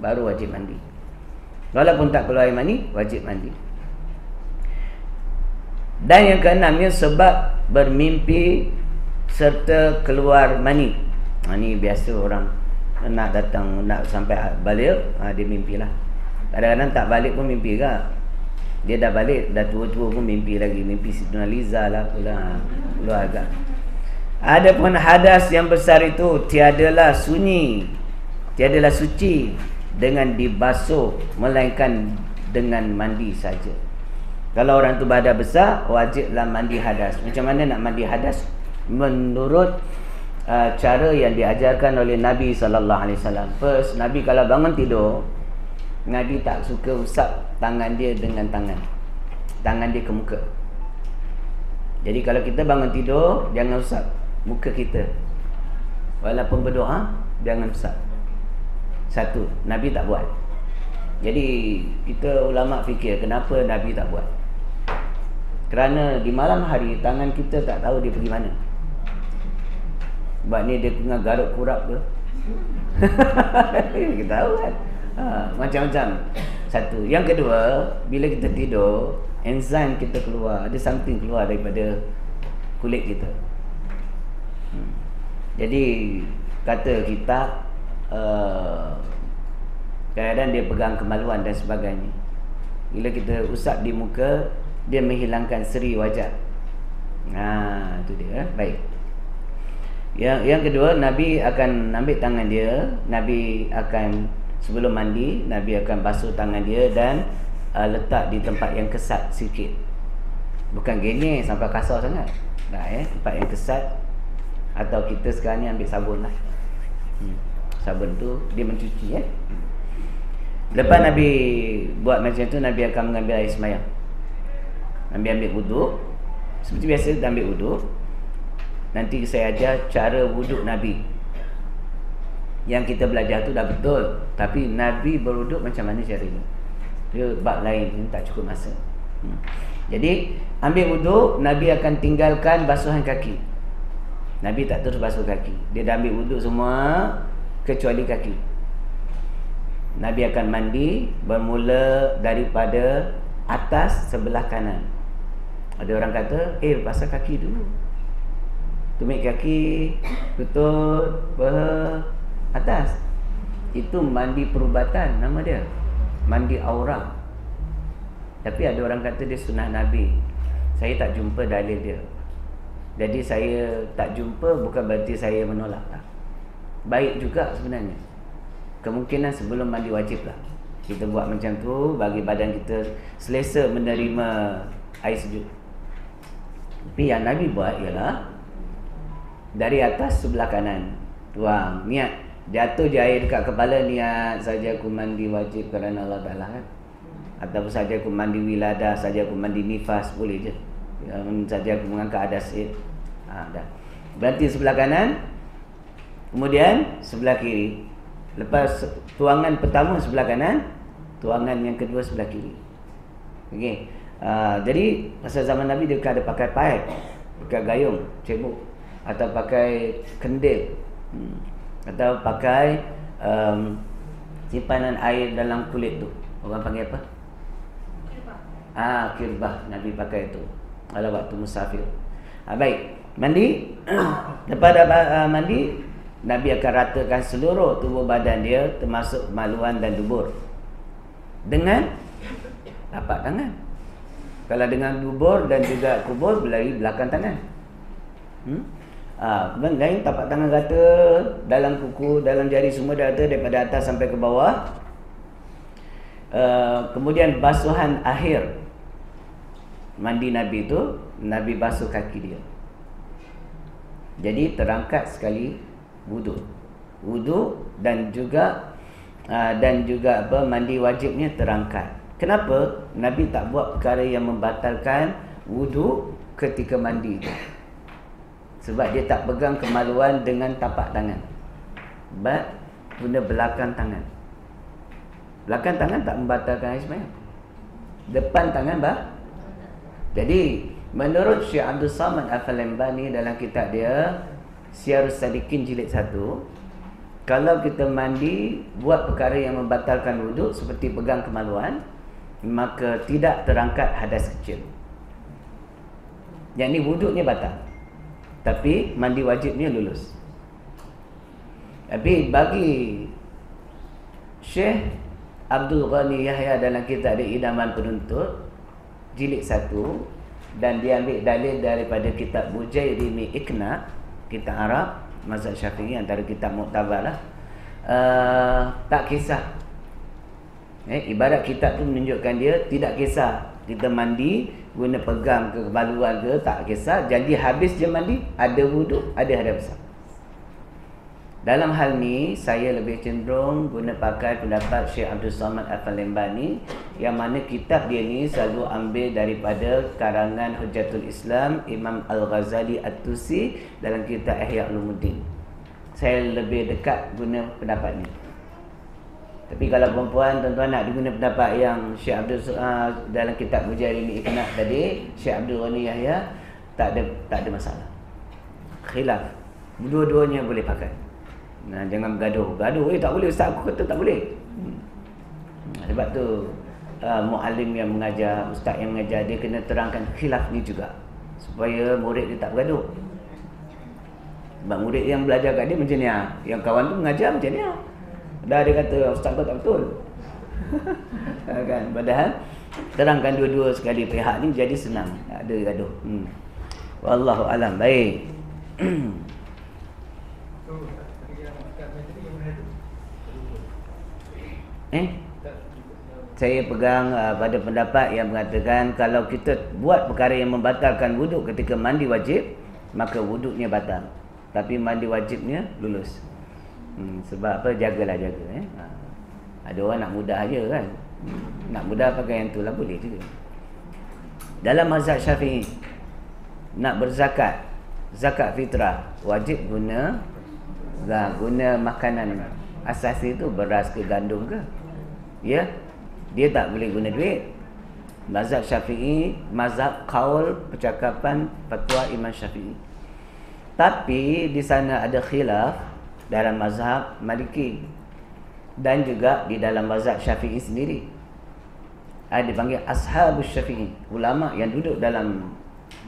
baru wajib mandi. Walaupun tak keluar air mani, wajib mandi. Dan yang keenamnya, sebab bermimpi serta keluar mani. Ni biasa orang nak sampai balik, dia mimpilah. Kadang-kadang tak balik pun mimpi ke. Dia dah balik, dah tua-tua pun mimpi lagi. Mimpi Sidina Liza lah pula. Keluar agak. Adapun hadas yang besar itu tiadalah sunyi, tiadalah suci dengan dibasuh, melainkan dengan mandi saja. Kalau orang tu berhadas besar, wajiblah mandi hadas. Macam mana nak mandi hadas? Menurut cara yang diajarkan oleh Nabi SAW. First, Nabi kalau bangun tidur, Nabi tak suka usap tangan dia dengan tangan dia ke muka. Jadi kalau kita bangun tidur, jangan usap muka kita. Walaupun berdoa, jangan usap. Satu, Nabi tak buat. Jadi kita ulama fikir, kenapa Nabi tak buat? Kerana di malam hari tangan kita tak tahu dia pergi mana. Sebab ni dia tengah garuk kurap ke. Kita tahu kan. Macam-macam. Satu. Yang kedua, bila kita tidur, enzim kita keluar, ada something keluar daripada kulit kita. Jadi kata kita kadang-kadang dia pegang kemaluan dan sebagainya. Bila kita usap di muka, dia menghilangkan seri wajah. Itu dia. Baik. Yang kedua, Nabi akan ambil tangan dia, Nabi akan sebelum mandi, Nabi akan basuh tangan dia dan letak di tempat yang kesat sikit. Bukan gini sampai kasar sangat. Tempat yang kesat. Atau kita sekarang ni ambil sabun lah. Sabun tu dia mencuci. Lepas Nabi buat macam tu, Nabi akan mengambil air semayang. Nabi ambil wuduk. Seperti biasa kita ambil wuduk. Nanti saya ajar cara wuduk Nabi. Yang kita belajar tu dah betul, tapi Nabi berwuduk macam mana caranya? Dia bab lain, tak cukup masa. Jadi ambil wuduk, Nabi akan tinggalkan basuhan kaki. Nabi tak terus basuh kaki. Dia dah ambil wuduk semua kecuali kaki. Nabi akan mandi bermula daripada atas sebelah kanan. Ada orang kata, basah kaki dulu. Tumit kaki, lutut, atas. Itu mandi perubatan nama dia. Mandi aurat. Tapi ada orang kata dia sunnah Nabi. Saya tak jumpa dalil dia. Jadi saya tak jumpa bukan berarti saya menolak tak. Baik juga sebenarnya. Kemungkinan sebelum mandi wajib lah kita buat macam tu, bagi badan kita selesa menerima air sejuk. Tapi yang Nabi buat ialah dari atas sebelah kanan, tuang, niat, jatuh je air dekat kepala, niat saja aku mandi wajib kerana Allah Ta'ala kan. Ataupun saja aku mandi wiladah, saja aku mandi nifas, boleh je. Saja aku mengangkat hadas. Dah. Berarti sebelah kanan, kemudian sebelah kiri. Lepas tuangan pertama sebelah kanan, tuangan yang kedua sebelah kiri. Okey. Jadi masa zaman Nabi dia ada pakai paip, pakai gayung, cebok, atau pakai kendil, atau pakai simpanan air dalam kulit tu. Orang panggil apa? Kirbah. Nabi pakai itu kalau waktu musafir. Baik, mandi. Lepas dah mandi, Nabi akan ratakan seluruh tubuh badan dia, termasuk kemaluan dan dubur, dengan tapak tangan. Kalau dengan dubur dan juga kubur, berlari belakang tangan. Lain tapak tangan rata, dalam kuku, dalam jari semua rata daripada atas sampai ke bawah. Kemudian basuhan akhir mandi Nabi itu, Nabi basuh kaki dia. Jadi terangkat sekali wudu dan juga mandi wajibnya terangkat. Kenapa Nabi tak buat perkara yang membatalkan wudu ketika mandi. Sebab dia tak pegang kemaluan dengan tapak tangan. But guna belakang tangan. Belakang tangan tak membatalkan air sembahyang. Depan tangan Jadi menurut Syekh Abdul Samad Al-Falembani dalam kitab dia Syiarus Sadikin jilid 1, kalau kita mandi buat perkara yang membatalkan wuduk seperti pegang kemaluan, maka tidak terangkat hadas kecil. Yang ni wuduknya batal, tapi mandi wajibnya lulus. Tapi bagi Syekh Abdul Ghani Yahya dalam kitab dia Idaman Penuntut jilid 1, dan dia ambil dalil daripada kitab Bujairimi Iqna, kitab Arab mazhab Syafi'i, antara kitab muktabar lah. Tak kisah. Ibarat kitab tu menunjukkan dia tidak kisah kita mandi guna pegang ke kemaluan ke, tak kisah. Jadi habis je mandi, ada wuduk, ada hadas besar. Dalam hal ni saya lebih cenderung guna pakai pendapat Syekh Abdul Samad Al-Falembani, yang mana kitab dia ni selalu ambil daripada karangan Hujjatul Islam Imam Al-Ghazali At-Tusi dalam kitab Ihya Ulumuddin. Saya lebih dekat guna pendapat ni. Tapi kalau perempuan, tuan-tuan nak guna pendapat yang Syekh Abdul dalam kitab Bujairimi Iqna tadi, Syekh Abdul Ghani Yahya, tak ada masalah. Khilaf. Dua-duanya boleh pakai. Nah, jangan bergaduh. Tak boleh ustaz, aku kata tak boleh. Sebab tu muallim yang mengajar, ustaz yang mengajar, dia kena terangkan khilaf ni juga supaya murid dia tak bergaduh. Sebab murid yang belajar kat dia macam ni, yang kawan tu mengajar macam ni. Dah dia kata ustaz kau tak betul. Kan? Padahal terangkan dua-dua sekali pihak ni jadi senang. Tak ada gaduh. Wallahu alam. Baik. Saya pegang pada pendapat yang mengatakan kalau kita buat perkara yang membatalkan wuduk ketika mandi wajib, maka wuduknya batal, tapi mandi wajibnya lulus. Sebab apa? Jaga. Ada orang nak mudah aja kan, nak mudah pakai yang tu lah, boleh juga. Dalam mazhab Syafi'i, nak berzakat, zakat fitrah, wajib guna makanan asasi tu, beras ke gandum ke, ya, dia tak boleh guna duit. Mazhab Syafi'i, mazhab qaul, percakapan fatwa Imam Syafi'i. Tapi di sana ada khilaf dalam mazhab Maliki dan juga di dalam mazhab Syafi'i sendiri. Ada dipanggil ashabus Syafi'i, ulama yang duduk dalam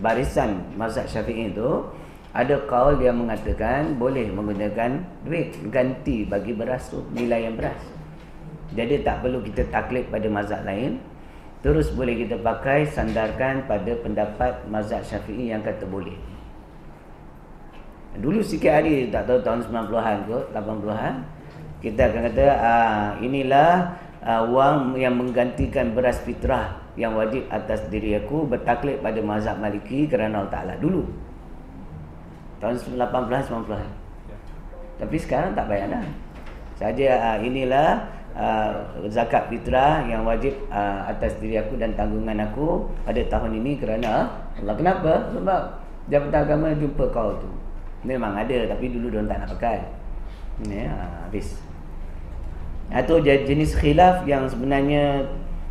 barisan mazhab Syafi'i itu. Ada kaul yang mengatakan boleh menggunakan duit ganti bagi beras tu, nilai yang beras. Jadi tak perlu kita taklid pada mazhab lain, terus boleh kita pakai sandarkan pada pendapat mazhab Syafi'i yang kata boleh. Dulu sikit hari, tak tahu tahun 90-an ke 80-an, kita akan kata inilah wang yang menggantikan beras fitrah yang wajib atas diri aku, bertaklid pada mazhab Maliki kerana Allah Ta'ala. Dulu tahun 80-90-an. Tapi sekarang tak payah dah. Saja inilah zakat fitrah yang wajib atas diri aku dan tanggungan aku pada tahun ini kerana Allah. Kenapa? Sebab Jabatan Agama jumpa kau tu. Memang ada, tapi dulu diorang tak nak pakai. Habis. Itu jenis khilaf yang sebenarnya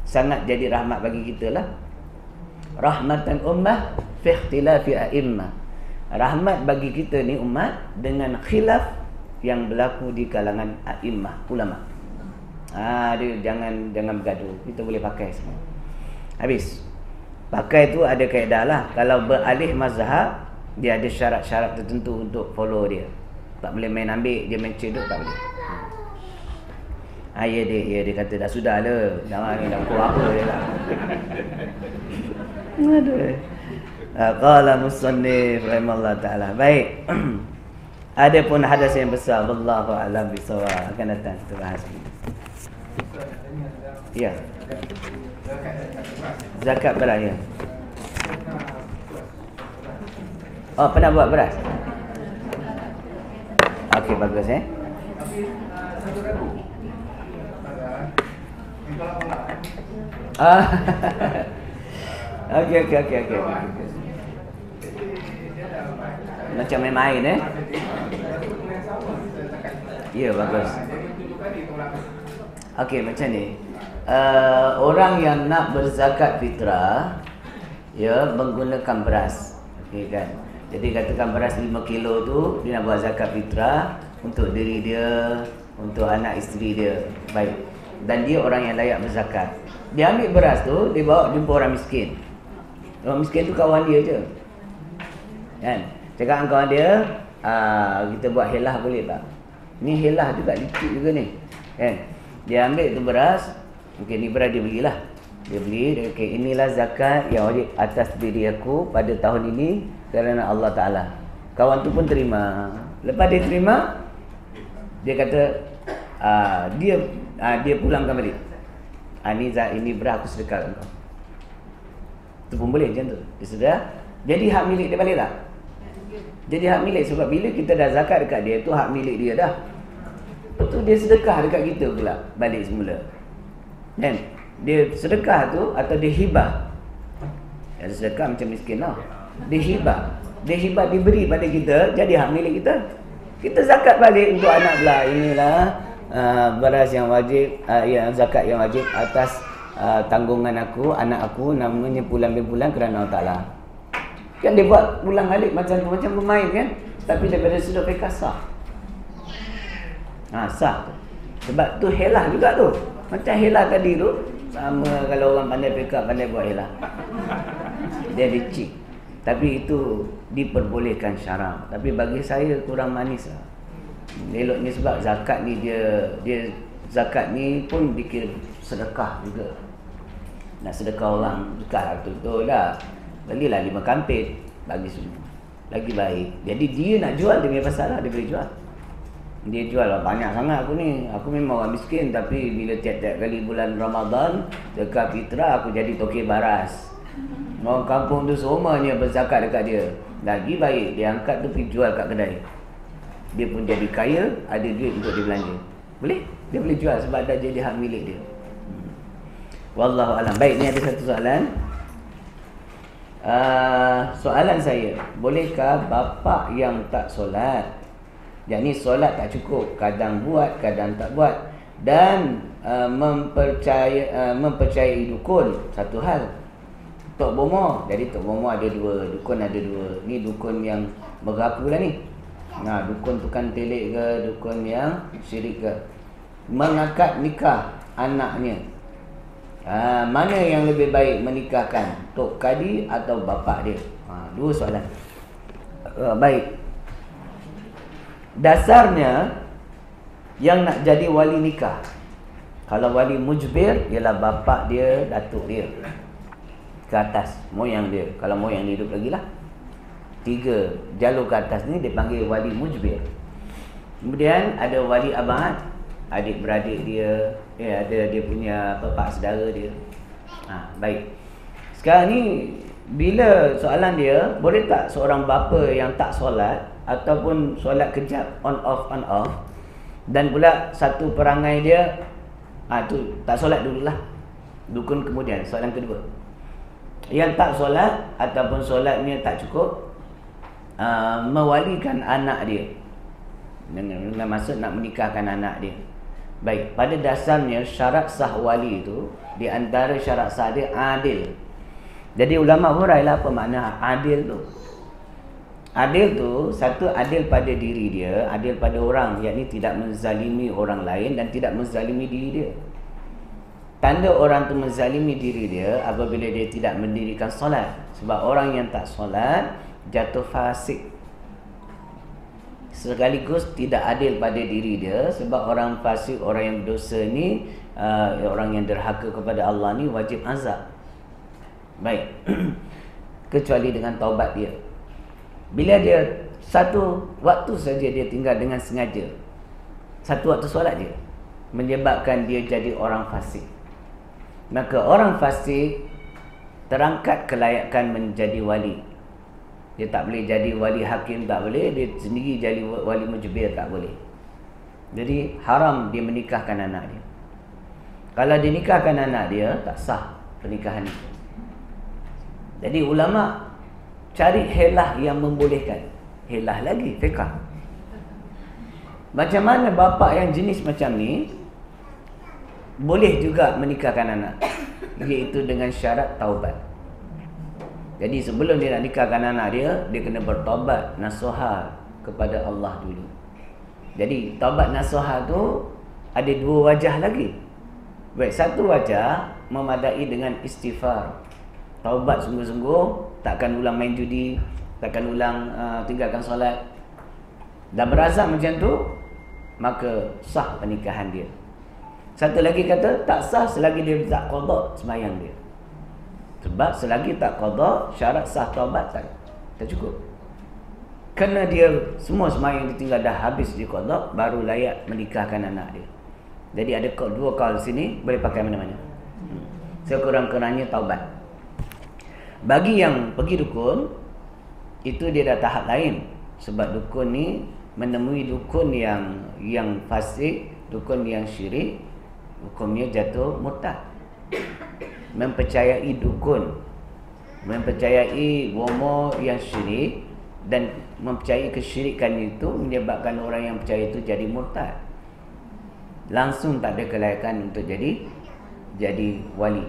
sangat jadi rahmat bagi kita lah. Rahmatan ummah fi ikhtilafi a'immah. Rahmat bagi kita ni umat dengan khilaf yang berlaku di kalangan a'immah, ulama. Dia jangan bergaduh. Kita boleh pakai semua. Habis. Pakai tu ada kaedah lah. Kalau beralih mazhab, dia ada syarat-syarat tertentu untuk follow dia. Tak boleh main ambil, dia main cedok, tak boleh. Ya dia kata dah sudah lah. Jangan nak kuat apa dia lah. Aduh. Qala musannif rahimahullah ta'ala. Baik. Ada pun hadas yang besar, wallahu a'lam bisawab, akan datang kita bahas. Ya. Zakat beras ya. Oh, pernah buat beras? Okey, bagus Okey. macam main-main Ya, bagus. Okey, macam ni. Orang yang nak berzakat fitrah, ya, menggunakan beras. Okey kan. Jadi katakan beras 5 kilo tu dia nak buat zakat fitrah untuk diri dia, untuk anak isteri dia. Baik. Dan dia orang yang layak berzakat. Dia ambil beras tu, dia bawa jumpa orang miskin. Orang miskin tu kawan dia je. Kan? Cakap dengan kawan dia, kita buat helah boleh tak? Ni helah juga, licik juga ni. Kan? Dia ambil tu beras. Mungkin ni beras dia belilah. Dia beli, dia kata, inilah zakat yang wajib atas diri aku pada tahun ini kerana Allah Ta'ala. Kawan tu pun terima. Lepas dia terima, dia kata, dia pulangkan balik. Ini beras aku sedekahkan kau. Itu pun boleh macam tu. Dia sudah jadi hak milik dia balik tak? Jadi hak milik, sebab bila kita dah zakat dekat dia, tu hak milik dia dah. Lepas tu dia sedekah dekat kita pula balik semula. Kan? Dia sedekah tu atau dia hibah. Yang sedekah macam miskin lah. Dia hibah. Dia hibah, diberi pada kita, jadi hak milik kita. Kita zakat balik untuk anak pula. Inilah beras yang wajib, yang zakat yang wajib atas tanggungan aku, anak aku, namanya pulang bin pulang kerana Allah Ta'ala. Kan dia buat pulang balik macam tu, macam bermain kan. Tapi daripada sudut fiqh sah. Sah. Sebab tu helah juga tu. Macam helah tadi tu, sama kalau orang pandai fiqh, pandai buat helah. Dia licik. Tapi itu diperbolehkan syarak. Tapi bagi saya kurang manis lah. Eloknya sebab zakat ni dia zakat ni pun dikira sedekah juga. Nak sedekah orang, sedekah betul-betul lah. Bagilah 5 kampit, bagi semua. Lagi baik. Jadi dia nak jual, dia punya pasal lah, dia boleh jual. Dia jual lah, banyak sangat aku ni. Aku memang orang miskin, tapi bila tiap-tiap kali bulan Ramadan, dekat fitrah aku jadi tokek baras. Orang kampung tu semuanya berzakat dekat dia. Lagi baik, dia angkat tu pergi jual kat kedai. Dia pun jadi kaya, ada duit untuk dia belanja. Boleh? Dia boleh jual sebab dah jadi hak milik dia. Wallahu alam. Baik, ni ada satu soalan. Soalan saya, bolehkah bapa yang tak solat, yakni solat tak cukup, kadang buat, kadang tak buat, dan mempercayai dukun, satu hal. Tok Bomo, jadi Tok Bomo ada dua, dukun ada dua. Ni dukun yang mengaku lah ni. Dukun tukang telik ke, dukun yang syirik ke. Mengakad nikah anaknya, mana yang lebih baik menikahkan, Tok Kadi atau bapa dia? Dua soalan. Baik. Dasarnya yang nak jadi wali nikah, kalau wali mujbir ialah bapa dia, datuk dia ke atas, moyang dia. Kalau moyang dia hidup lagi lah. 3 jalur ke atas ni dipanggil wali mujbir. Kemudian ada wali abad, adik-beradik dia, ada dia punya pak saudara dia. Baik. Sekarang ni bila soalan dia, boleh tak seorang bapa yang tak solat ataupun solat kejap on off dan pula satu perangai dia tu tak solat dululah. Dukun kemudian. Soalan kedua, yang tak solat ataupun solatnya tak cukup, mewalikan anak dia dengan maksud nak menikahkan anak dia. Baik, pada dasarnya syarat sah wali itu, di antara syarat sah dia adil. Jadi ulama hurailah apa makna adil tu. Adil tu, satu adil pada diri dia, adil pada orang, yakni tidak menzalimi orang lain dan tidak menzalimi diri dia. Tanda orang tu menzalimi diri dia apabila dia tidak mendirikan solat. Sebab orang yang tak solat jatuh fasik. Sekaligus tidak adil pada diri dia. Sebab orang fasik, orang yang berdosa ni, orang yang derhaka kepada Allah ni wajib azab. Baik. Kecuali dengan taubat dia. Bila dia satu waktu saja dia tinggal dengan sengaja, satu waktu solat je, menyebabkan dia jadi orang fasik, maka orang fasik terangkat kelayakan menjadi wali. Dia tak boleh jadi wali hakim, tak boleh. Dia sendiri jadi wali mujbir, tak boleh. Jadi haram dia menikahkan anak dia. Kalau dia nikahkan anak dia, tak sah pernikahan itu. Jadi ulama cari helah yang membolehkan. Helah lagi fiqh. Macam mana bapa yang jenis macam ni boleh juga menikahkan anak, iaitu dengan syarat taubat. Jadi sebelum dia nak nikahkan anak dia, dia kena bertaubat nasuha kepada Allah dulu. Jadi taubat nasuha tu ada dua wajah lagi. Baik, satu wajah memadai dengan istighfar. Taubat sungguh-sungguh, takkan ulang main judi, takkan ulang tinggalkan solat. Dan berazam macam tu, maka sah pernikahan dia. Satu lagi kata tak sah selagi dia tak qada sembahyang dia. Sebab selagi tak qada, syarat sah taubat tak cukup. Kerana dia semua sembahyang dia tinggal dah habis di qada, baru layak menikahkan anak dia. Jadi ada dua kaul sini, boleh pakai mana-mana. Sekurang-kurangnya taubat. Bagi yang pergi dukun, itu dia dah tahap lain. Sebab dukun ni menemui dukun yang fasik, dukun yang syirik, hukumnya jatuh murtad. Mempercayai dukun, mempercayai bomo yang syirik, dan mempercayai kesyirikan itu menyebabkan orang yang percaya itu jadi murtad. Langsung tak ada kelayakan untuk jadi wali,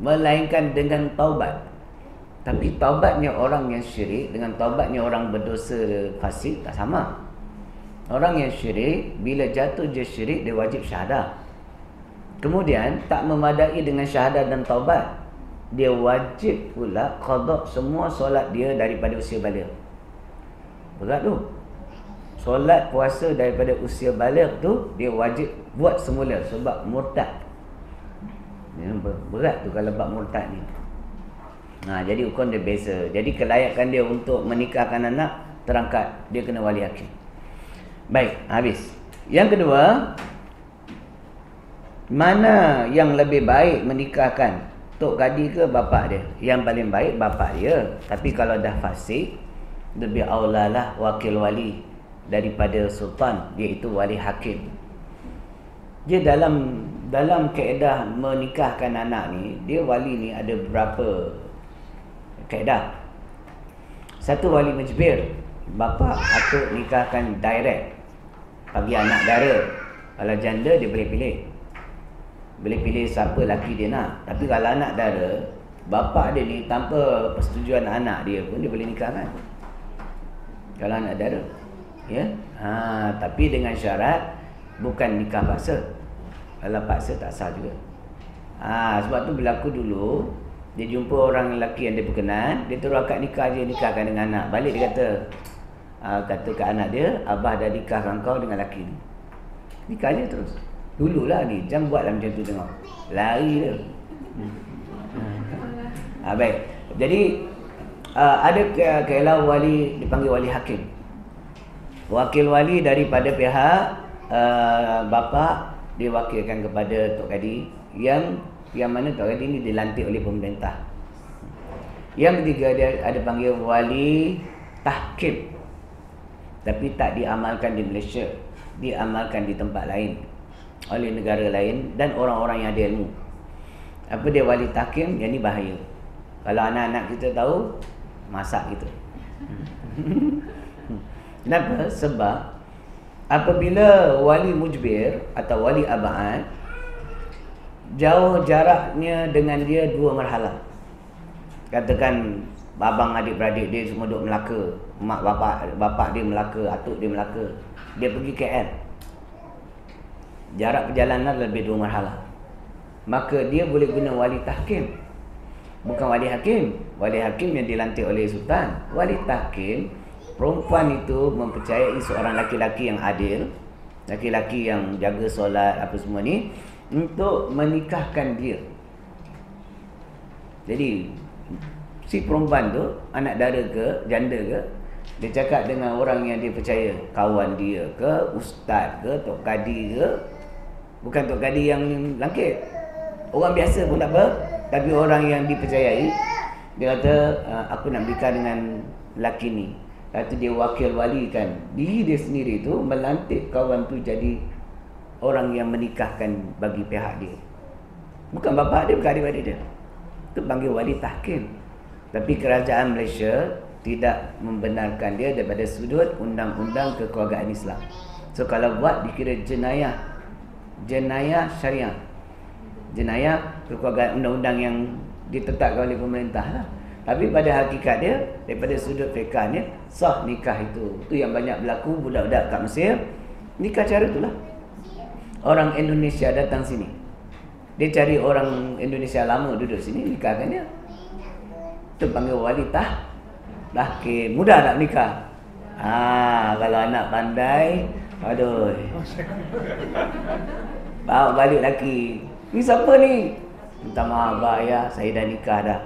melainkan dengan taubat. Tapi taubatnya orang yang syirik dengan taubatnya orang berdosa fasik tak sama. Orang yang syirik, bila jatuh je syirik, dia wajib syahadah. Kemudian tak memadai dengan syahadah dan taubat, dia wajib pula qada semua solat dia daripada usia baligh. Berat tu. Solat puasa daripada usia baligh tu dia wajib buat semula sebab murtad. Berat tu kalau bab murtad ni. Jadi hukum dia beza. Jadi kelayakan dia untuk menikahkan anak terangkat, dia kena wali hakim. Baik, habis. Yang kedua, mana yang lebih baik menikahkan, tok kadi ke bapa dia? Yang paling baik bapa dia. Tapi kalau dah fasik, lebih aulalah wakil wali daripada sultan, iaitu wali hakim. Dia dalam kaedah menikahkan anak ni, dia wali ni ada beberapa kaedah. Satu, wali majbir. Bapa atuk nikahkan direct, bagi anak dara. Kalau janda dia boleh pilih, boleh pilih siapa laki dia nak. Tapi kalau anak dara, bapa dia ni tanpa persetujuan anak dia pun dia boleh nikahkan. Kalau anak dara, ya. Tapi dengan syarat bukan nikah paksa. Kalau paksa tak sah juga. Sebab tu berlaku dulu, dia jumpa orang lelaki yang dia berkenan, dia terus akad nikah je, nikahkan dengan anak. Balik dia kata ke anak dia, abah dah nikahkan kau dengan lelaki ni. Nikah je terus. Dululah ni, jangan buatlah macam tu tengok. Lari dia. Baik. Jadi ada keelah wali dipanggil wali hakim. Wakil wali daripada pihak bapa diwakilkan kepada tok kadi, yang mana tok kadi ni dilantik oleh pemerintah. Yang ketiga, dia ada panggil wali tahkim. Tapi tak diamalkan di Malaysia, diamalkan di tempat lain oleh negara lain dan orang-orang yang ada ilmu. Apa dia wali tahkim? Yang ni bahaya. Kalau anak-anak kita tahu, masak kita. Kenapa? Sebab apabila wali mujbir atau wali abad, jauh jaraknya dengan dia 2 marhalah. Katakan abang adik-beradik dia semua duduk Melaka, mak bapak dia Melaka, atuk dia Melaka, dia pergi KL. Jarak perjalanan lebih 2 marhalah. Maka dia boleh guna wali tahkim, bukan wali hakim. Wali hakim yang dilantik oleh sultan. Wali tahkim, perempuan itu mempercayai seorang laki-laki yang adil, laki-laki yang jaga solat apa semua ni, untuk menikahkan dia. Jadi si perempuan tu, anak dara ke, janda ke, dia cakap dengan orang yang dia percaya, kawan dia ke, ustaz ke, tok kadi ke. Bukan tok kadi yang langkit, orang biasa pun tak apa, tapi orang yang dipercayai. Dia kata, aku nak menikah dengan lelaki ni. Kata dia wakil wali kan, diri dia sendiri tu melantik kawan tu jadi orang yang menikahkan bagi pihak dia. Bukan bapa dia, bukan adik-adik dia. Itu panggil wali tahkim. Tapi kerajaan Malaysia tidak membenarkan dia daripada sudut undang-undang kekeluargaan Islam. So kalau buat dikira jenayah syariah, jenayah kekeluargaan undang-undang yang ditetapkan oleh pemerintah lah. Tapi pada hakikat dia, daripada sudut fiqahnya, sah nikah itu. Itu yang banyak berlaku budak-budak kat Mesir. Nikah cara itulah. Orang Indonesia datang sini, dia cari orang Indonesia lama duduk sini, nikahkan dia. Itu panggil wali tahkim. Mudah nak nikah. Kalau anak pandai, aduh, bawa balik lelaki. Ni siapa ni? Minta maaf abah ya, saya dah nikah dah.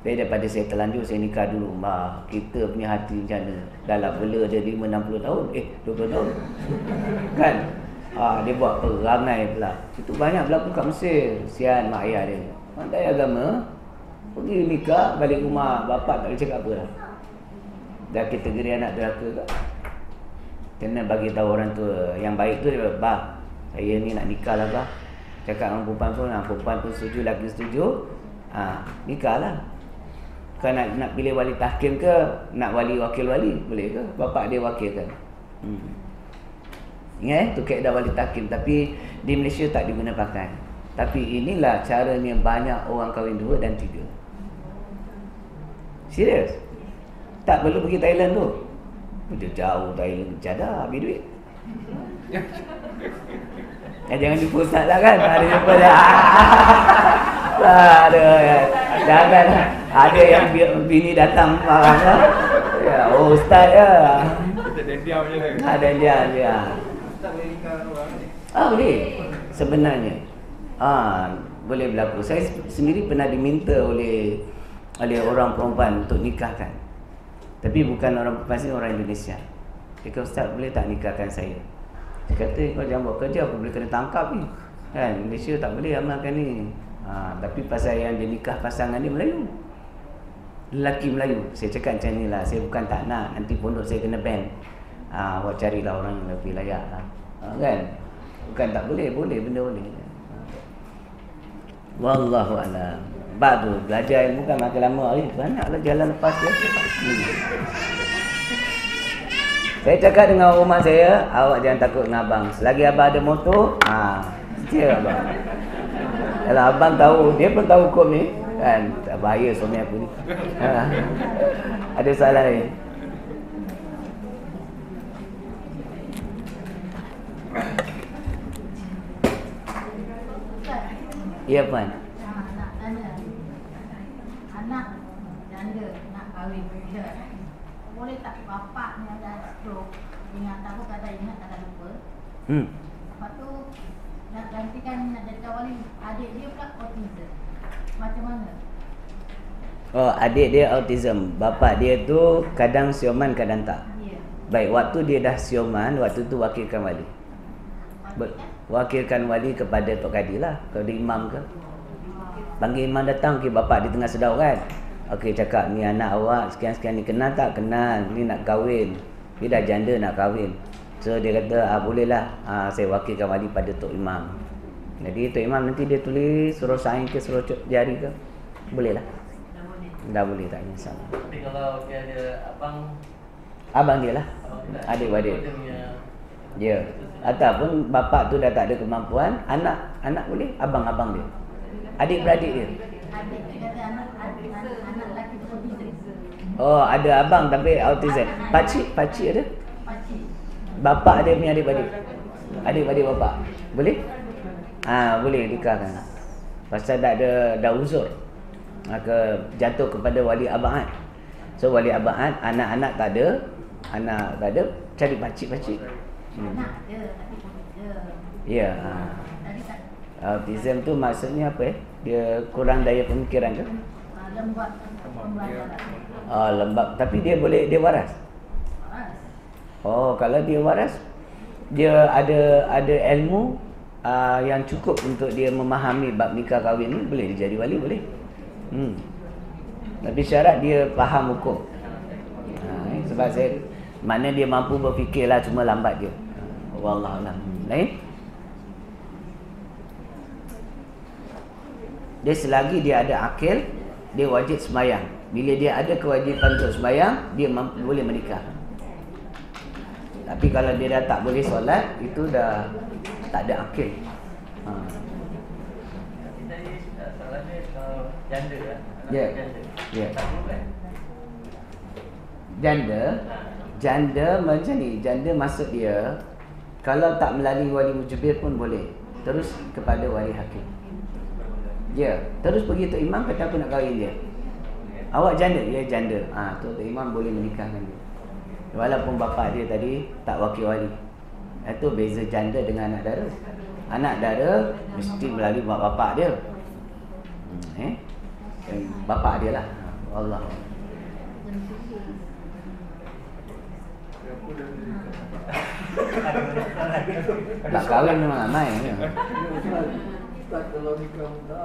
Tapi daripada saya terlanjur, saya nikah dulu. Kita punya hati macam mana? Dah lah bela dia 5-60 tahun. 20 tahun. Kan? Dia buat perangai pula. Itu banyak berlaku kat Mesir. Sian mak ayah dia. Pandai agama, pergi nikah, balik rumah, bapak tak boleh cakap apa dah. Dah kategori anak deraka ke? Kena bagi tahu orang tua. Yang baik tu dia, bah, saya ni nak nikah lah bah. Cakap dengan perempuan pun setuju, lelaki setuju. Nikah lah. Kau nak pilih wali tahkim ke, nak wali wakil wali, boleh ke? Bapak dia wakilkan. Ingat tu kaedah wali tahkim. Tapi di Malaysia tak diguna pakai. Tapi inilah caranya banyak orang kahwin 2 dan 3. Serius. Tak perlu pergi Thailand tu. Dia jauh Thailand, jadah habis duit. Jangan jumpa ustaz lah kan. Ada jumpa dah. Jangan ada yang bini datang marah lah. Ya, ustaz ya. Ada diam je lah. Ada diam dia. Ustaz boleh nikah orang ni? Boleh. Sebenarnya boleh berlaku. Saya sendiri pernah diminta oleh orang perempuan untuk nikahkan. Tapi bukan orang perempuan sini, orang Indonesia. Dia kata, ustaz boleh tak nikahkan saya? Dia kata, kau jangan buat kerja, aku boleh kena tangkap ni. Kan, Malaysia tak boleh amalkan ni. Tapi pasal yang dia nikah pasangan dia Melayu, lelaki Melayu. Saya cakap macam ni lah, saya bukan tak nak nanti pondok saya kena ban. Awak carilah orang yang lebih layak lah. Kan, bukan tak boleh, boleh, benda boleh. Wallahu'alam. Bab tu, belajar ilmu kan makin lama ni, banyaklah jalan lepas dia. Saya cakap dengan rumah saya, awak jangan takut dengan abang. Selagi abang ada motor, setia abang. Kalau abang tahu, dia pun tahu hukum ni, kan, tak bahaya suami aku ni. Ada soalan lain? Ya, Puan. Nak tanya, anak janda nak kahwin muda, boleh tak bapak ni ada stroke, ingat apa kata ingat kata lupa. Lepas tu nak gantikan, nak jadi wali, adik dia pula autism. Macam mana? Adik dia autism. Bapak dia tu kadang sioman, kadang tak. Ya. Baik, waktu dia dah sioman, waktu tu wakilkan wali. Wakilkan wali kepada Tok Kadi lah, kepada imam ke. Panggil imam datang, okay, bapak dia tengah sedau kan. Okey, cakap ni anak awak sekian-sekian ni, kenal tak? Kenal. Ni nak kahwin. Dia dah janda nak kahwin. So dia kata, bolehlah, saya wakilkan wali pada Tok Imam. Jadi Tok Imam nanti dia tulis, suruh sign ke, suruh jari ke, boleh lah. Dah boleh, tak ada masalah. Tapi kalau dia ada abang dia lah, adik-adik dia. Ataupun bapak tu dah tak ada kemampuan, anak boleh, abang-abang dia, adik-beradik dia. Adik dia kata anak lelaki tu autism. Ada abang tapi autism. Pakcik ada? Pakcik. Bapak dia punya adik-beradik. Adik-beradik bapak. Boleh? Boleh nikahkan. Pasal dah uzur. Maka jatuh kepada wali abad. So wali abad, anak-anak tak ada, cari pakcik-pakcik. Anak ada tapi autism. Ya. Tadi tak Autism tu maksudnya apa Dia kurang daya pemikiran ke? lembab pembelajaran. Lembab. Tapi dia waras. Kalau dia waras, dia ada ilmu yang cukup untuk dia memahami bab nikah kahwin ni, boleh dia jadi wali, boleh. Tapi syarat dia faham hukum. Sebab mana dia mampu berfikirlah, cuma lambat dia. Wallahualam. Lain? Dia selagi dia ada akil, dia wajib sembahyang. Bila dia ada kewajipan untuk sembahyang, dia boleh menikah. Tapi kalau dia dah tak boleh solat, itu dah tak ada akil. Janda lah. Ya. Ya. Janda macam ni. Janda maksud dia, kalau tak melalui wali mujbir pun boleh. Terus kepada wali hakim. Ya, terus pergi Tok Imam kata aku nak kahwin dia. Awak janda? Ya, janda. Tok Imam boleh menikahkan dia. Walaupun bapa dia tadi tak wakil wali. Itu beza janda dengan anak dara. Anak dara mesti melalui bapa dia. Bapa dia lah. Allah. Tak kahwin memang ramai. Tak kalau nikah muda.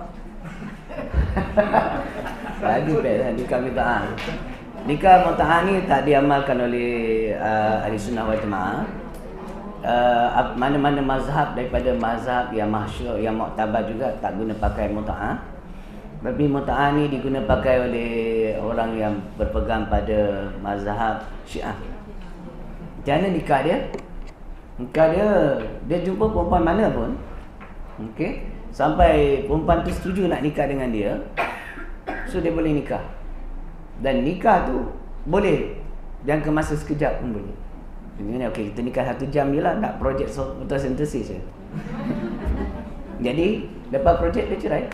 Lagi best lah nikah muta'ah. Nikah muta'ah ni tak diamalkan oleh ahli sunnah wal jamaah. Mana-mana mazhab daripada mazhab yang masyhur, yang muktabar juga tak guna pakai muta'ah. Tapi muta'ah ni diguna pakai oleh orang yang berpegang pada mazhab Syiah. Macam mana nikah dia? Nikah dia jumpa perempuan mana pun, okey, sampai perempuan tu setuju nak nikah dengan dia, so dia boleh nikah. Dan nikah tu boleh jangka masa sekejap pun boleh. Okey, kita nikah 1 jam je lah, nak projek fotosintesis je. Jadi lepas projek dia cerai.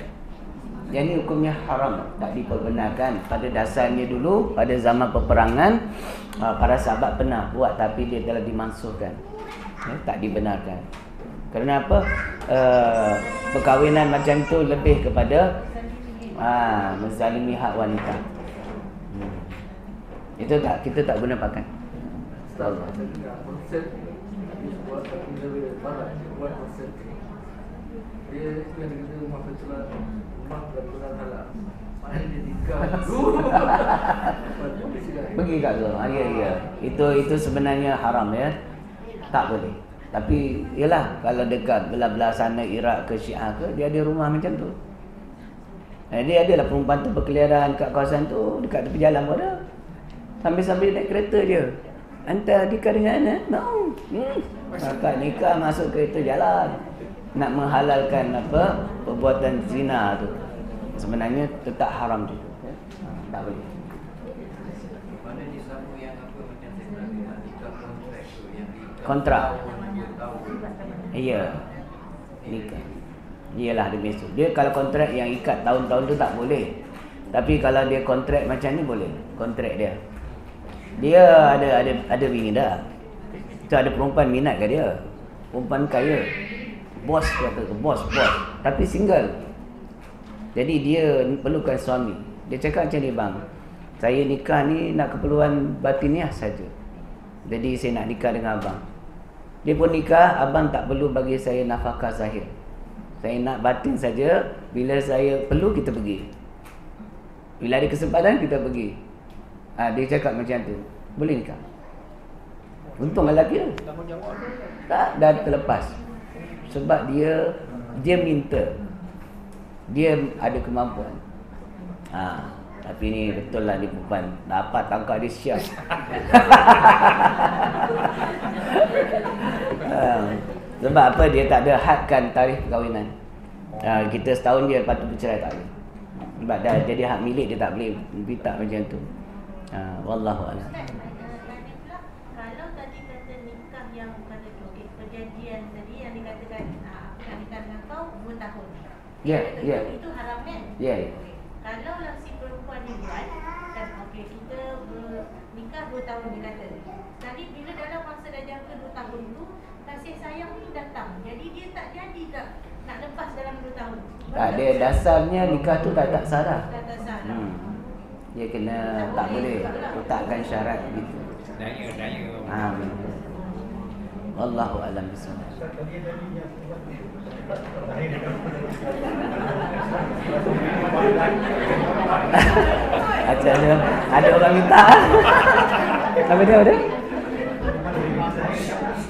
Yang ni hukumnya haram, tak diperbenarkan. Pada dasarnya dulu, pada zaman peperangan, para sahabat pernah buat, tapi dia telah dimansuhkan. Tak dibenarkan. Kerana apa? Perkahwinan macam tu lebih kepada menzalimi hak wanita. Itu tak, kita tak guna pakai. Allah. Konsep buat barat, buat konsep. Dia yang kita rumah pencelah, rumah pencelah halal. Mana dia nikah dulu. Pergi kat tu. Ya. Itu sebenarnya haram ya. Tak boleh. Tapi yalah, kalau dekat belah-belah sana Iraq ke Syiah ke, dia ada rumah macam tu. Dia adalah perempuan tu berkeliaran kat kawasan tu, dekat tepi jalan pun ada. Sambil-sambil naik kereta dia. Hantar nikah dengan anak? No. Akad nikah masuk kereta jalan. Nak menghalalkan apa? Perbuatan zina tu. Sebenarnya tetap haram juga. Tak boleh. Mana disambung yang apa macam saya bilang nikah kontrak tu yang kontrak. Iya. Nikah. Iyalah dia besok. Dia kalau kontrak yang ikat tahun-tahun tu tak boleh. Tapi kalau dia kontrak macam ni boleh. Kontrak dia. Dia ada bini dah. Tu ada perempuan minat ke dia. Perempuan kaya. Bos kata tu, bos. Tapi single. Jadi dia perlukan suami. Dia cakap macam ni, bang, saya nikah ni nak keperluan batiniah saja. Jadi saya nak nikah dengan abang. Dia pun nikah, abang tak perlu bagi saya nafkah zahir. Saya nak batin saja. Bila saya perlu kita pergi. Bila ada kesempatan kita pergi. Dia cakap macam tu. Boleh nikah. Untung lelaki tu. Tak, dah terlepas. Sebab dia minta. Dia ada kemampuan. Tapi ni betul lah, dia perempuan dapat tangkap dia siap. Sebab apa? Dia tak ada hadkan tarikh perkahwinan. Kita setahun je lepas tu bercerai, tak boleh. Sebab dah jadi hak milik, dia tak boleh minta macam tu. Wallahu a'lam. Kalau tadi kata nikah yang kata tu, perjanjian tadi yang dikatakan nak nikah dengan kau 2 tahun. Ya. Itu haram kan? Ya. Kalau lah si perempuan ni buat, kan kita nikah 2 tahun dia kata. Tadi bila dalam masa dah jangka 2 tahun tu, kasih sayang tu datang. Jadi dia tak jadi tak nak lepas dalam 2 tahun. Dia dasarnya nikah tu tak sah. Tak sah. Dia kena tak boleh letakkan syarat gitu. Tanya. Wallahu a'lam bishawab. Ada orang minta. Apa dia ada?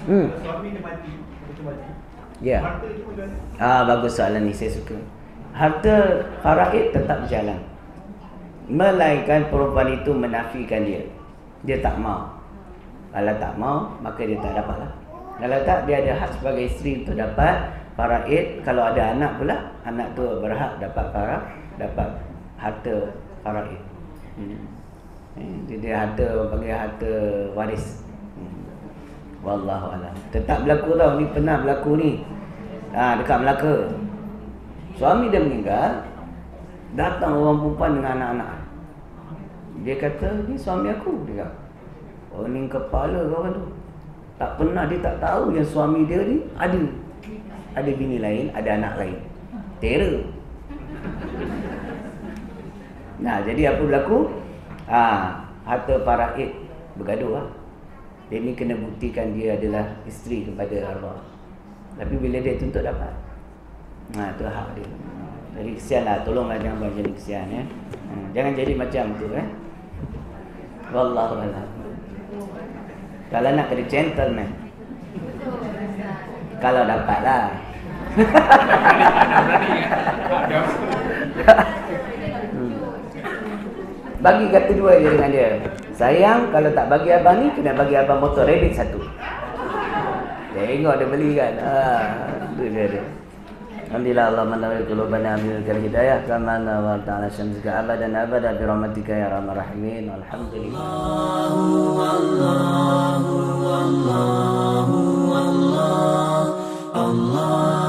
Suami dia mati, Ya. Bagus soalan ni, saya suka. Harta faraid tetap berjalan. Melainkan perempuan itu menafikan dia. Dia tak mau. Kalau tak mau, maka dia tak dapat lah. Kalau tak, dia ada hak sebagai isteri untuk dapat faraid. Kalau ada anak pula, anak tu berhak dapat harta faraid. Dia harta, panggil harta waris. Wallahu a'lam. Tetap berlaku tau, ni pernah berlaku ni. Dekat Melaka. Suami dia meninggal, datang orang perempuan dengan anak-anak. Dia kata, ni suami aku. Dia kata, oh ni kepala kau tu. Tak pernah, dia tak tahu yang suami dia ni ada bini lain, ada anak lain. Terror. Nah, jadi apa berlaku? Harta faraid bergaduh lah. Dia ni kena buktikan dia adalah isteri kepada arwah. Tapi bila dia tuntut dapat, tu hak dia. Jadi kesianlah, tolonglah jangan buat jadi kesian ya. Jangan jadi macam tu Wallahu a'lam. Kalau nak kena gentleman. Kalau dapatlah. Bagi kata dua je dengan dia. Sayang, kalau tak bagi abang ni, kena bagi abang motor rabbit satu. Tengok dia beli kan. Itu dia. Alhamdulillah, Allah manawir qulubana min al-hidayah kama wa ta'ala syamsika abadan abada bi rahmatika ya arhamar rahimin. Alhamdulillah. Allah